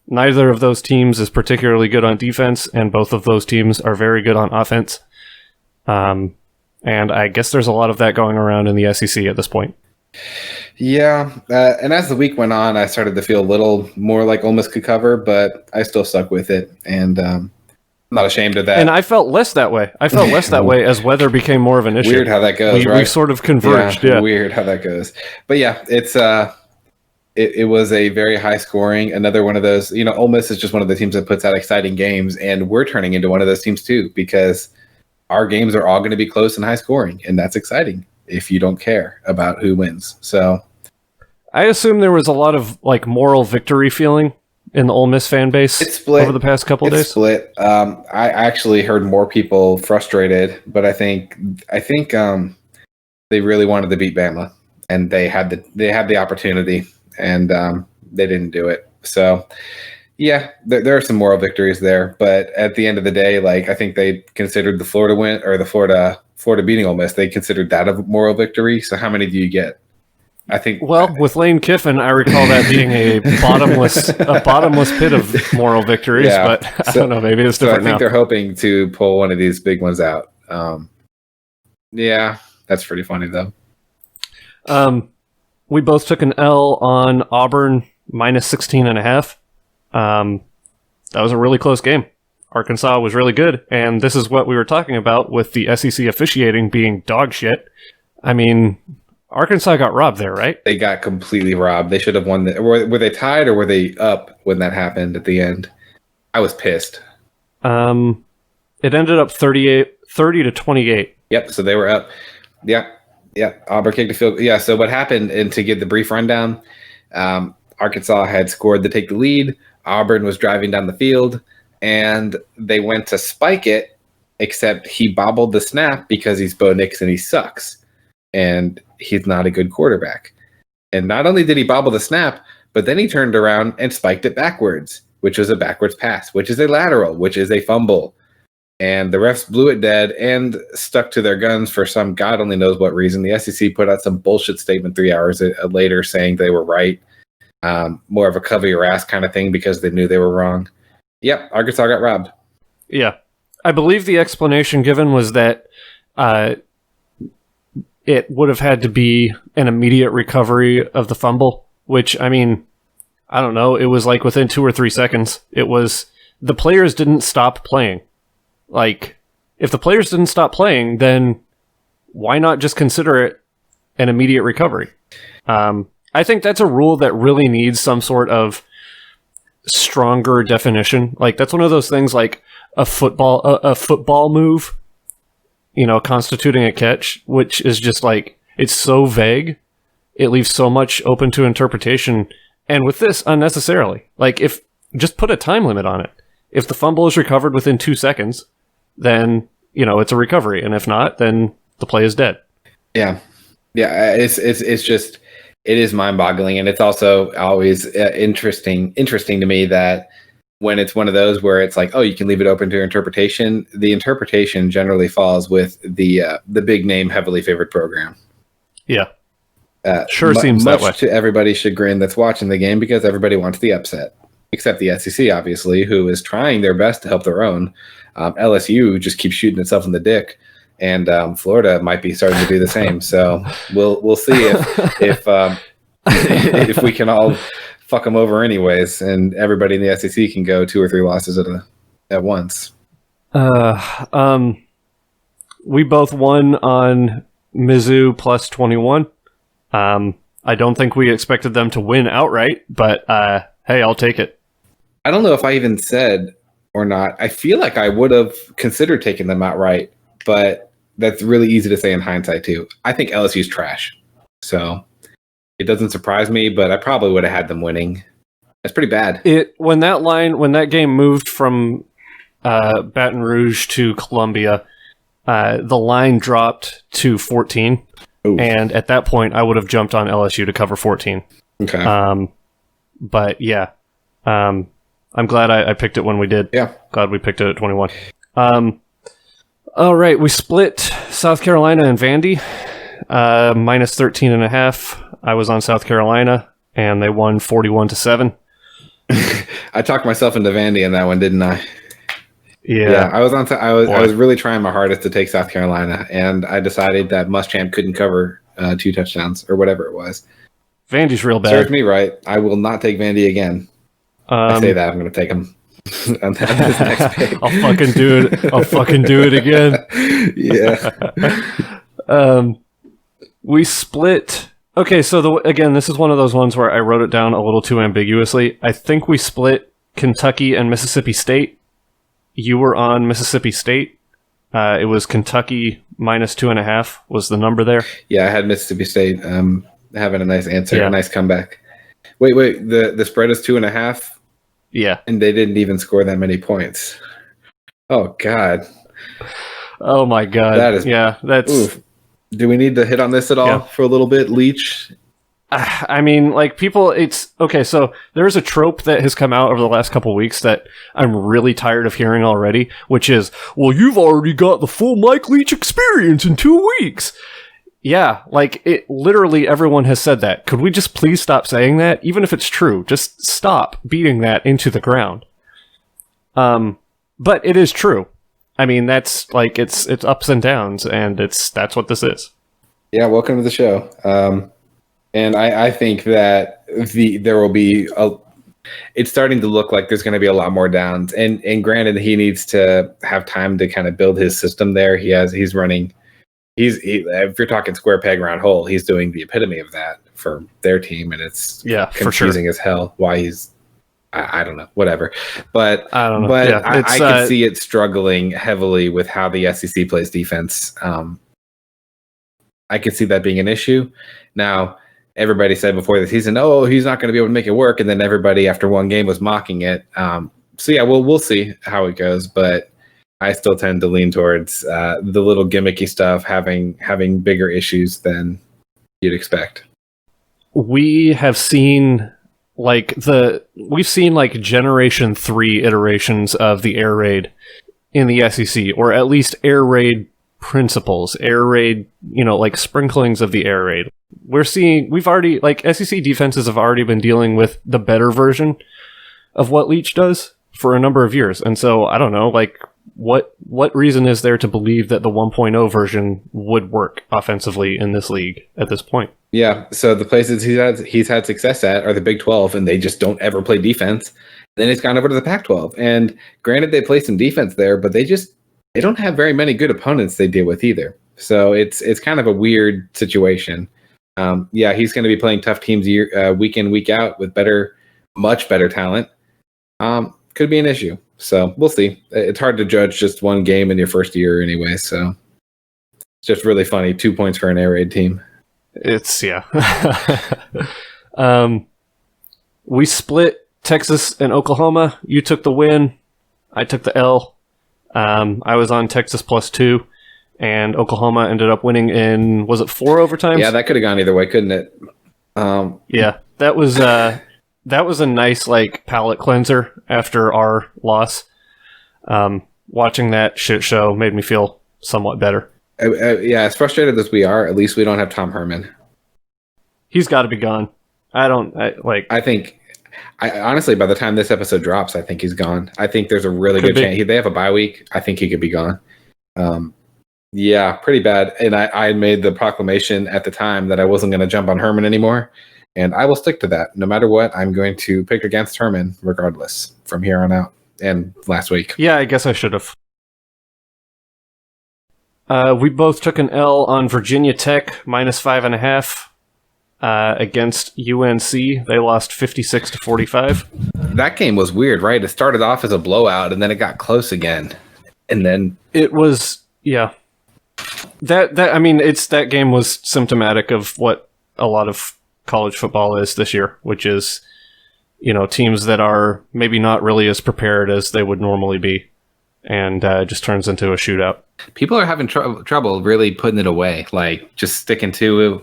Neither of those teams is particularly good on defense, and both of those teams are very good on offense. And I guess there's a lot of that going around in the SEC at this point. Yeah, and as the week went on, I started to feel a little more like Ole Miss could cover, but I still stuck with it, and I'm not ashamed of that. And I felt less that way. As weather became more of an issue. Weird how that goes, right? We sort of converged, yeah. Weird how that goes. But yeah, it was a very high scoring, another one of those, Ole Miss is just one of the teams that puts out exciting games, and we're turning into one of those teams too, because our games are all going to be close and high scoring, and that's exciting if you don't care about who wins. So I assume there was a lot of like moral victory feeling in the Ole Miss fan base It's split over the past couple it's days? split. I actually heard more people frustrated, but I think they really wanted to beat Bama, and they had the opportunity, and they didn't do it. So yeah, there are some moral victories there, but at the end of the day, like I think they considered the Florida win or the Florida beating Ole Miss. They considered that a moral victory. So how many do you get? I think. Well, with Lane Kiffin, I recall that being a bottomless pit of moral victories. Yeah. But I don't know. Maybe it's So I different think now. they're hoping to pull one of these big ones out. Yeah, that's pretty funny though. We both took an L on Auburn minus 16.5. That was a really close game. Arkansas was really good, and this is what we were talking about with the SEC officiating being dog shit. I mean, Arkansas got robbed there, right? They got completely robbed. They should have won. Were they tied or were they up when that happened at the end? I was pissed. It ended up 30 to 28. Yep. So they were up. Yeah. Auburn kicked the field. Yeah. So what happened? And to give the brief rundown, Arkansas had scored to take the lead. Auburn was driving down the field, and they went to spike it, except he bobbled the snap because he's Bo Nix and he sucks, and he's not a good quarterback. And not only did he bobble the snap, but then he turned around and spiked it backwards, which was a backwards pass, which is a lateral, which is a fumble. And the refs blew it dead and stuck to their guns for some God only knows what reason. The SEC put out some bullshit statement 3 hours later saying they were right. More of a cover your ass kind of thing because they knew they were wrong. Yep, Arkansas got robbed. Yeah. I believe the explanation given was that it would have had to be an immediate recovery of the fumble, which, I mean, I don't know. It was like within 2 or 3 seconds. It was the players didn't stop playing. Like, if the players didn't stop playing, then why not just consider it an immediate recovery? I think that's a rule that really needs some sort of stronger definition. Like, that's one of those things like a football move, you know, constituting a catch, which is just like, it's so vague. It leaves so much open to interpretation. And with this, unnecessarily. Like, if just put a time limit on it. If the fumble is recovered within 2 seconds, then, you know, it's a recovery. And if not, then the play is dead. Yeah. It's just, it is mind-boggling, and it's also always interesting to me that when it's one of those where it's like, oh, you can leave it open to interpretation. The interpretation generally falls with the big name, heavily favored program. Yeah, sure seems that way. Much to everybody's chagrin that's watching the game because everybody wants the upset, except the SEC, obviously, who is trying their best to help their own. LSU just keeps shooting itself in the dick. And Florida might be starting to do the same. So we'll see if we can all fuck them over anyways, and everybody in the SEC can go 2 or 3 losses at once. We both won on Mizzou plus 21. I don't think we expected them to win outright, but hey, I'll take it. I don't know if I even said or not. I feel like I would have considered taking them outright, but that's really easy to say in hindsight too. I think LSU's trash, so it doesn't surprise me, but I probably would have had them winning. That's pretty bad. When that game moved from Baton Rouge to Columbia, the line dropped to 14. Ooh. And at that point, I would have jumped on LSU to cover 14. Okay. But yeah, I'm glad I picked it when we did. Yeah. Glad we picked it at 21. All right, we split South Carolina and Vandy, minus 13.5. I was on South Carolina, and they won 41-7. I talked myself into Vandy in that one, didn't I? Yeah, I was really trying my hardest to take South Carolina, and I decided that Muschamp couldn't cover 2 touchdowns or whatever it was. Vandy's real bad. Serves me right. I will not take Vandy again. I say that I'm going to take them. On this next pick. I'll fucking do it. I'll fucking do it again. Yeah. We split. Okay, so again, this is one of those ones where I wrote it down a little too ambiguously. I think we split Kentucky and Mississippi State. You were on Mississippi State. It was Kentucky minus 2.5 was the number there. Yeah, I had Mississippi State having a nice answer, Yeah. a nice comeback. Wait, the spread is 2.5. Yeah. And they didn't even score that many points. Oh, God. Oh, my God. That is... Yeah, that's... Oof. Do we need to hit on this at all for a little bit, Leach? I mean, like, people, it's... Okay, so there's a trope that has come out over the last couple weeks that I'm really tired of hearing already, which is, well, you've already got the full Mike Leach experience in 2 weeks. Yeah, like, it literally everyone has said that. Could we just please stop saying that? Even if it's true, just stop beating that into the ground. But it is true. I mean, that's, like, it's ups and downs, and that's what this is. Yeah, welcome to the show. And I think that there will be it's starting to look like there's going to be a lot more downs. And granted, he needs to have time to kind of build his system there. If you're talking square peg round hole, he's doing the epitome of that for their team, and it's confusing as hell why he's I don't know, whatever. But I don't know. But yeah, I can see it struggling heavily with how the SEC plays defense. I could see that being an issue. Now, everybody said before the season, oh, he's not going to be able to make it work. And then everybody after one game was mocking it. So, yeah, we'll see how it goes. But I still tend to lean towards the little gimmicky stuff having bigger issues than you'd expect. We have seen Generation 3 iterations of the air raid in the SEC, or at least air raid principles, air raid, like sprinklings of the air raid. We've already, SEC defenses have already been dealing with the better version of what Leach does for a number of years. And so, I don't know, what reason is there to believe that the 1.0 version would work offensively in this league at this point? Yeah, so the places he's had success at are the Big 12, and they just don't ever play defense. Then he's gone over to the Pac-12. And granted, they play some defense there, but they don't have very many good opponents they deal with either. So it's kind of a weird situation. Yeah, he's going to be playing tough teams week in, week out with much better talent. Could be an issue. So we'll see. It's hard to judge just one game in your first year anyway. So it's just really funny. 2 points for an air raid team. Yeah. We split Texas and Oklahoma. You took the win. I took the L. I was on Texas +2, and Oklahoma ended up winning in, was it 4 overtimes? Yeah, that could have gone either way, couldn't it? Yeah, that was a nice palate cleanser after our loss. Watching that shit show made me feel somewhat better. Yeah, as frustrated as we are, at least we don't have Tom Herman. He's got to be gone. I think honestly, by the time this episode drops, I think he's gone. I think there's a really good chance. They have a bye week. I think he could be gone. Yeah, pretty bad. And I made the proclamation at the time that I wasn't going to jump on Herman anymore. And I will stick to that. No matter what, I'm going to pick against Herman regardless from here on out. And last week. Yeah, I guess I should have. We both took an L on Virginia Tech, -5.5. Against UNC. They lost 56-45. That game was weird, right? It started off as a blowout, and then it got close again. And then it was, yeah. That game was symptomatic of what a lot of college football is this year, which is, teams that are maybe not really as prepared as they would normally be, and just turns into a shootout. People are having trouble really putting it away, just sticking to it,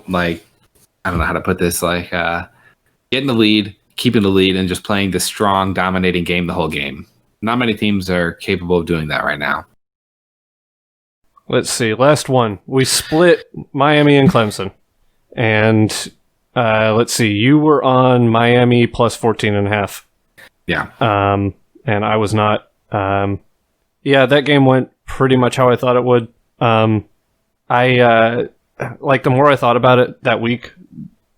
I don't know how to put this, getting the lead, keeping the lead, and just playing the strong, dominating game the whole game. Not many teams are capable of doing that right now. Let's see. Last one. We split Miami and Clemson. And let's see. You were on Miami +14.5. Yeah. And I was not. Yeah, that game went pretty much how I thought it would. The more I thought about it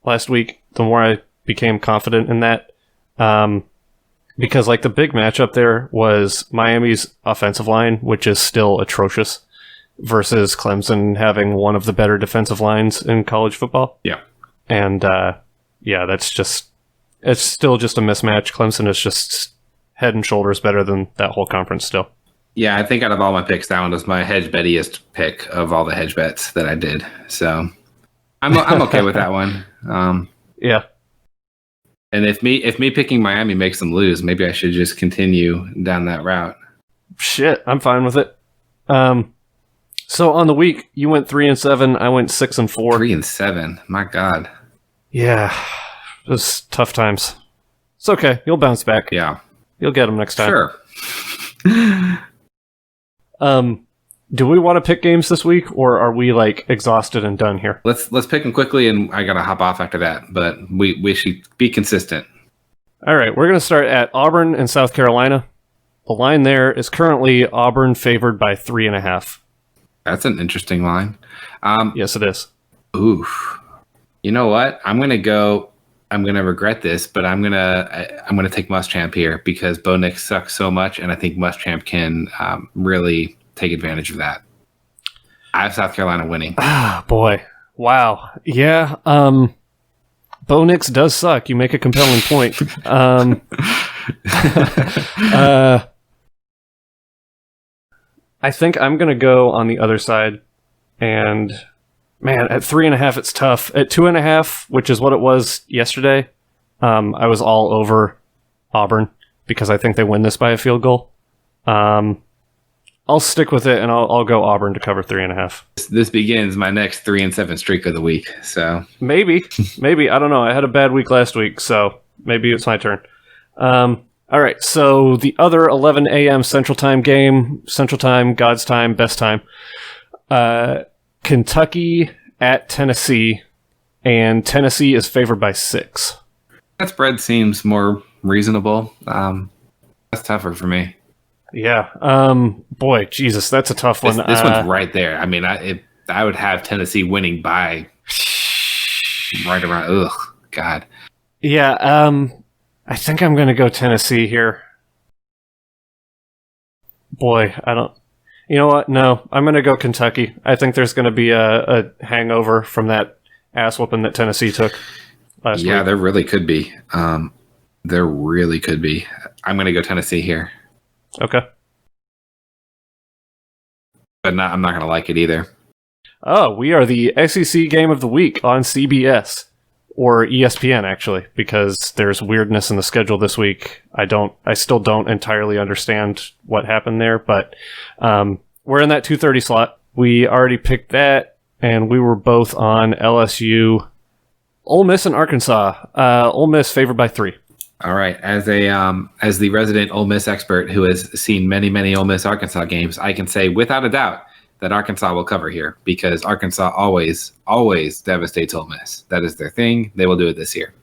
last week, the more I became confident in that. Because the big matchup there was Miami's offensive line, which is still atrocious, versus Clemson having one of the better defensive lines in college football. Yeah. And it's still just a mismatch. Clemson is just head and shoulders better than that whole conference still. Yeah, I think out of all my picks, that one was my hedge bettiest pick of all the hedge bets that I did. So I'm okay with that one. Yeah. And if me picking Miami makes them lose, maybe I should just continue down that route. Shit, I'm fine with it. So on the week, you went 3-7. I went 6-4. 3-7. My God. Yeah, it was tough times. It's okay. You'll bounce back. Yeah. You'll get them next time. Sure. Do we want to pick games this week, or are we like exhausted and done here? Let's pick them quickly, and I gotta hop off after that. But we should be consistent. All right, we're gonna start at Auburn and South Carolina. The line there is currently Auburn favored by 3.5. That's an interesting line. Yes, it is. Oof. You know what? I'm gonna regret this, but I'm gonna take Muschamp here because Bo Nix sucks so much, and I think Muschamp can really take advantage of that. I have South Carolina winning. Ah, boy. Wow. Yeah. Bo Nix does suck. You make a compelling point. I think I'm going to go on the other side. And, man, at 3.5, it's tough. At 2.5, which is what it was yesterday, I was all over Auburn because I think they win this by a field goal. I'll stick with it, and I'll go Auburn to cover 3.5. This begins my next 3-7 streak of the week. So maybe I don't know. I had a bad week last week, so maybe it's my turn. All right. So the other 11 a.m. Central Time game, Central Time, God's time, best time. Kentucky at Tennessee, and Tennessee is favored by 6. that spread seems more reasonable. That's tougher for me. Yeah. Boy, Jesus, that's a tough one. This one's right there. I mean, I would have Tennessee winning by right around. Ugh, God. Yeah. I think I'm going to go Tennessee here. Boy, I don't. You know what? No, I'm going to go Kentucky. I think there's going to be a hangover from that ass whooping that Tennessee took last week. Yeah, there really could be. There really could be. I'm going to go Tennessee here. Okay. But I'm not going to like it either. Oh, we are the SEC Game of the Week on CBS. Or ESPN, actually, because there's weirdness in the schedule this week. I still don't entirely understand what happened there, but we're in that 2:30 slot. We already picked that, and we were both on LSU, Ole Miss, and Arkansas. Ole Miss favored by 3. All right, as the resident Ole Miss expert who has seen many, many Ole Miss Arkansas games, I can say without a doubt that Arkansas will cover here because Arkansas always devastates Ole Miss. That is their thing. They will do it this year.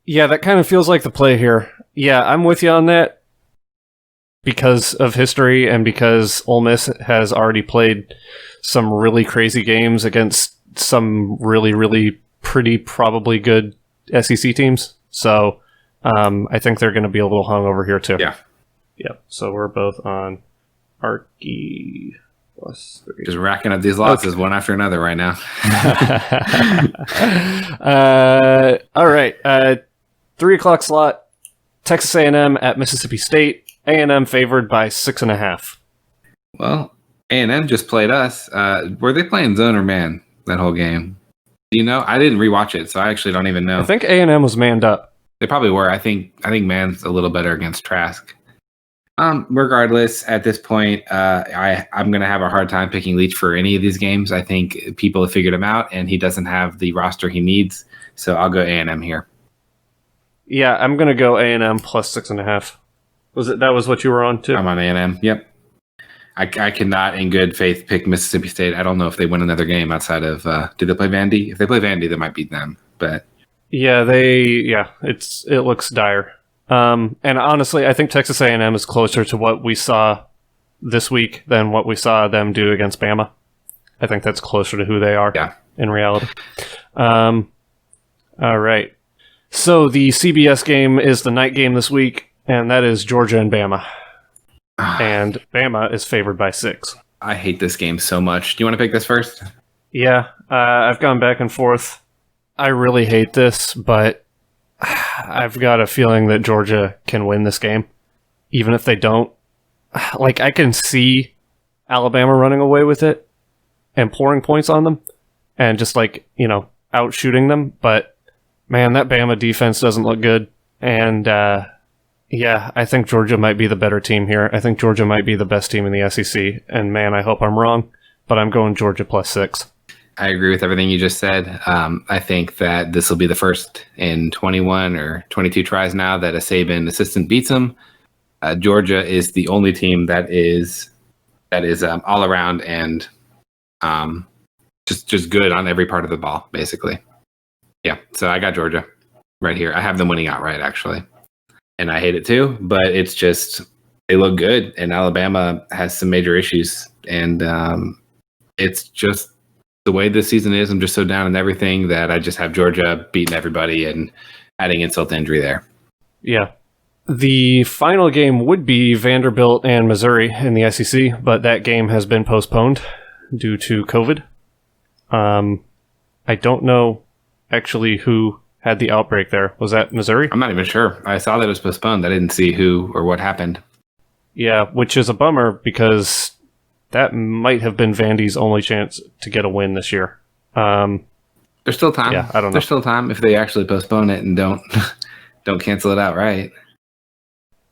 Yeah, that kind of feels like the play here. Yeah, I'm with you on that because of history and because Ole Miss has already played some really crazy games against some really, really pretty probably good SEC teams. So I think they're going to be a little hungover here too. Yeah. Yep. So we're both on Arky +3. Just racking up these losses one after another right now. All right. 3 o'clock slot. Texas A&M at Mississippi State. A&M favored by 6.5. Well, A&M just played us. Were they playing zone or man that whole game? Do you know? I didn't rewatch it, so I actually don't even know. I think A&M was manned up. They probably were. I think man's a little better against Trask. Regardless, at this point, I'm going to have a hard time picking Leach for any of these games. I think people have figured him out, and he doesn't have the roster he needs. So I'll go A&M here. Yeah, I'm going to go A&M +6.5. That was what you were on too? I'm on A&M. Yep. I cannot, in good faith, pick Mississippi State. I don't know if they win another game outside of. Do they play Vandy? If they play Vandy, they might beat them. But yeah, it looks dire. And honestly, I think Texas A&M is closer to what we saw this week than what we saw them do against Bama. I think that's closer to who they are in reality. All right. So the CBS game is the night game this week, and that is Georgia and Bama. And Bama is favored by 6. I hate this game so much. Do you want to pick this first? Yeah, I've gone back and forth. I really hate this, but I've got a feeling that Georgia can win this game, even if they don't. Like, I can see Alabama running away with it and pouring points on them and just, out shooting them. But, man, that Bama defense doesn't look good. And yeah, I think Georgia might be the better team here. I think Georgia might be the best team in the SEC. And man, I hope I'm wrong, but I'm going Georgia +6. I agree with everything you just said. I think that this will be the first in 21 or 22 tries now that a Saban assistant beats them. Georgia is the only team that is all around and just good on every part of the ball, basically. Yeah, so I got Georgia right here. I have them winning outright, actually. And I hate it too, but it's just they look good, and Alabama has some major issues. And it's just the way this season is. I'm just so down in everything that I just have Georgia beating everybody and adding insult to injury there. Yeah. The final game would be Vanderbilt and Missouri in the SEC, but that game has been postponed due to COVID. I don't know actually who had the outbreak there. Was that Missouri? I'm not even sure. I saw that it was postponed. I didn't see who or what happened. Yeah, which is a bummer because that might have been Vandy's only chance to get a win this year. There's still time. Yeah, I don't know. There's still time if they actually postpone it and don't cancel it out, right?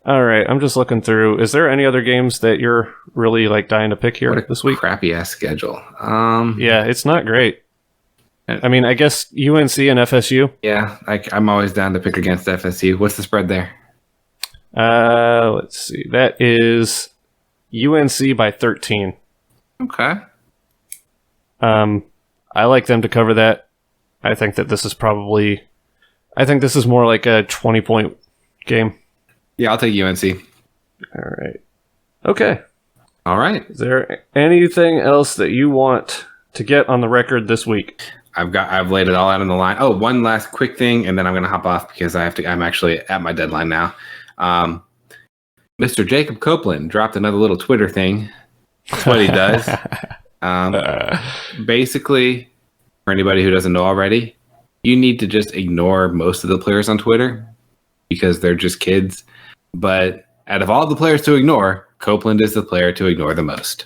All right, I'm just looking through. Is there any other games that you're really like dying to pick here this week? Crappy ass schedule. Yeah, it's not great. I mean, I guess UNC and FSU. Yeah, I'm always down to pick against FSU. What's the spread there? Let's see. That is UNC by 13. Okay. I like them to cover that. I think that this is probably... I think this is more like a 20-point game. Yeah, I'll take UNC. All right. Okay. All right. Is there anything else that you want to get on the record this week? I've laid it all out on the line. Oh, one last quick thing, and then I'm going to hop off because I'm actually at my deadline now. Mr. Jacob Copeland dropped another little Twitter thing. That's what he does. Basically, for anybody who doesn't know already, you need to just ignore most of the players on Twitter because they're just kids. But out of all the players to ignore, Copeland is the player to ignore the most.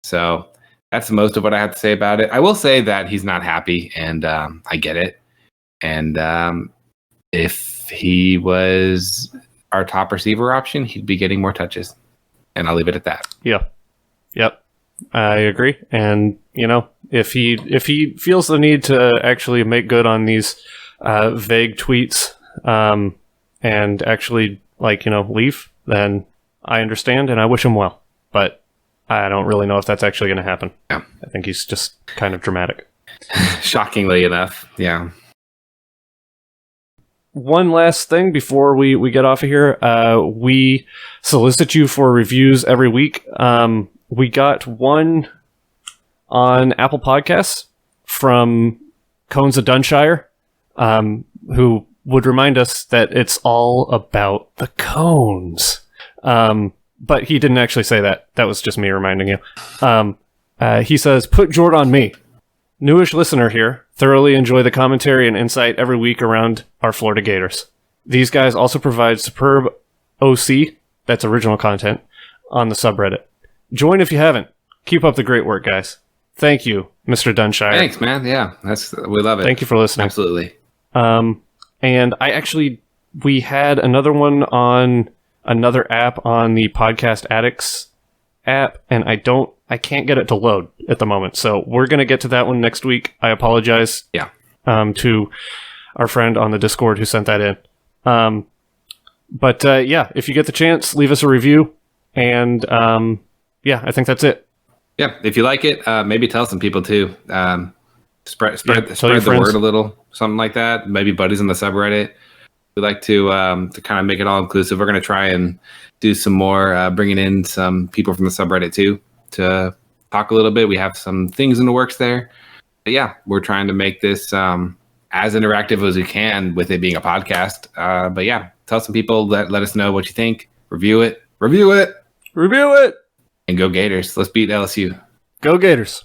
So that's most of what I have to say about it. I will say that he's not happy, and I get it. And if he was our top receiver option, he'd be getting more touches. And I'll leave it at that. Yeah. Yep. I agree. And, you know, if he feels the need to actually make good on these vague tweets and actually, like, you know, leave, then I understand and I wish him well. But I don't really know if that's actually going to happen. Yeah. I think he's just kind of dramatic. Shockingly enough. Yeah. One last thing before we get off of here. We solicit you for reviews every week. We got one on Apple Podcasts from Cones of Dunshire, who would remind us that it's all about the cones. But he didn't actually say that. That was just me reminding you. He says, "Put Jord on me. Newish listener here. Thoroughly enjoy the commentary and insight every week around our Florida Gators. These guys also provide superb OC, that's original content, on the subreddit. Join if you haven't. Keep up the great work, guys. Thank you, Mr. Dunshire." Thanks, man. Yeah, we love it. Thank you for listening. Absolutely. And we had another one on another app on the Podcast Addicts app, and I can't get it to load at the moment. So we're going to get to that one next week. I apologize. Yeah. To our friend on the Discord who sent that in. But yeah, if you get the chance, leave us a review. And yeah, I think that's it. Yeah, if you like it, maybe tell some people too. Spread the friends. word a little, something like that. Maybe buddies on the subreddit. We like to kind of make it all inclusive. We're going to try and do some more, bringing in some people from the subreddit too to talk a little bit. We have some things in the works there. But yeah, we're trying to make this as interactive as we can with it being a podcast. But yeah, tell some people, let us know what you think. Review it. Review it! And go Gators. Let's beat LSU. Go Gators.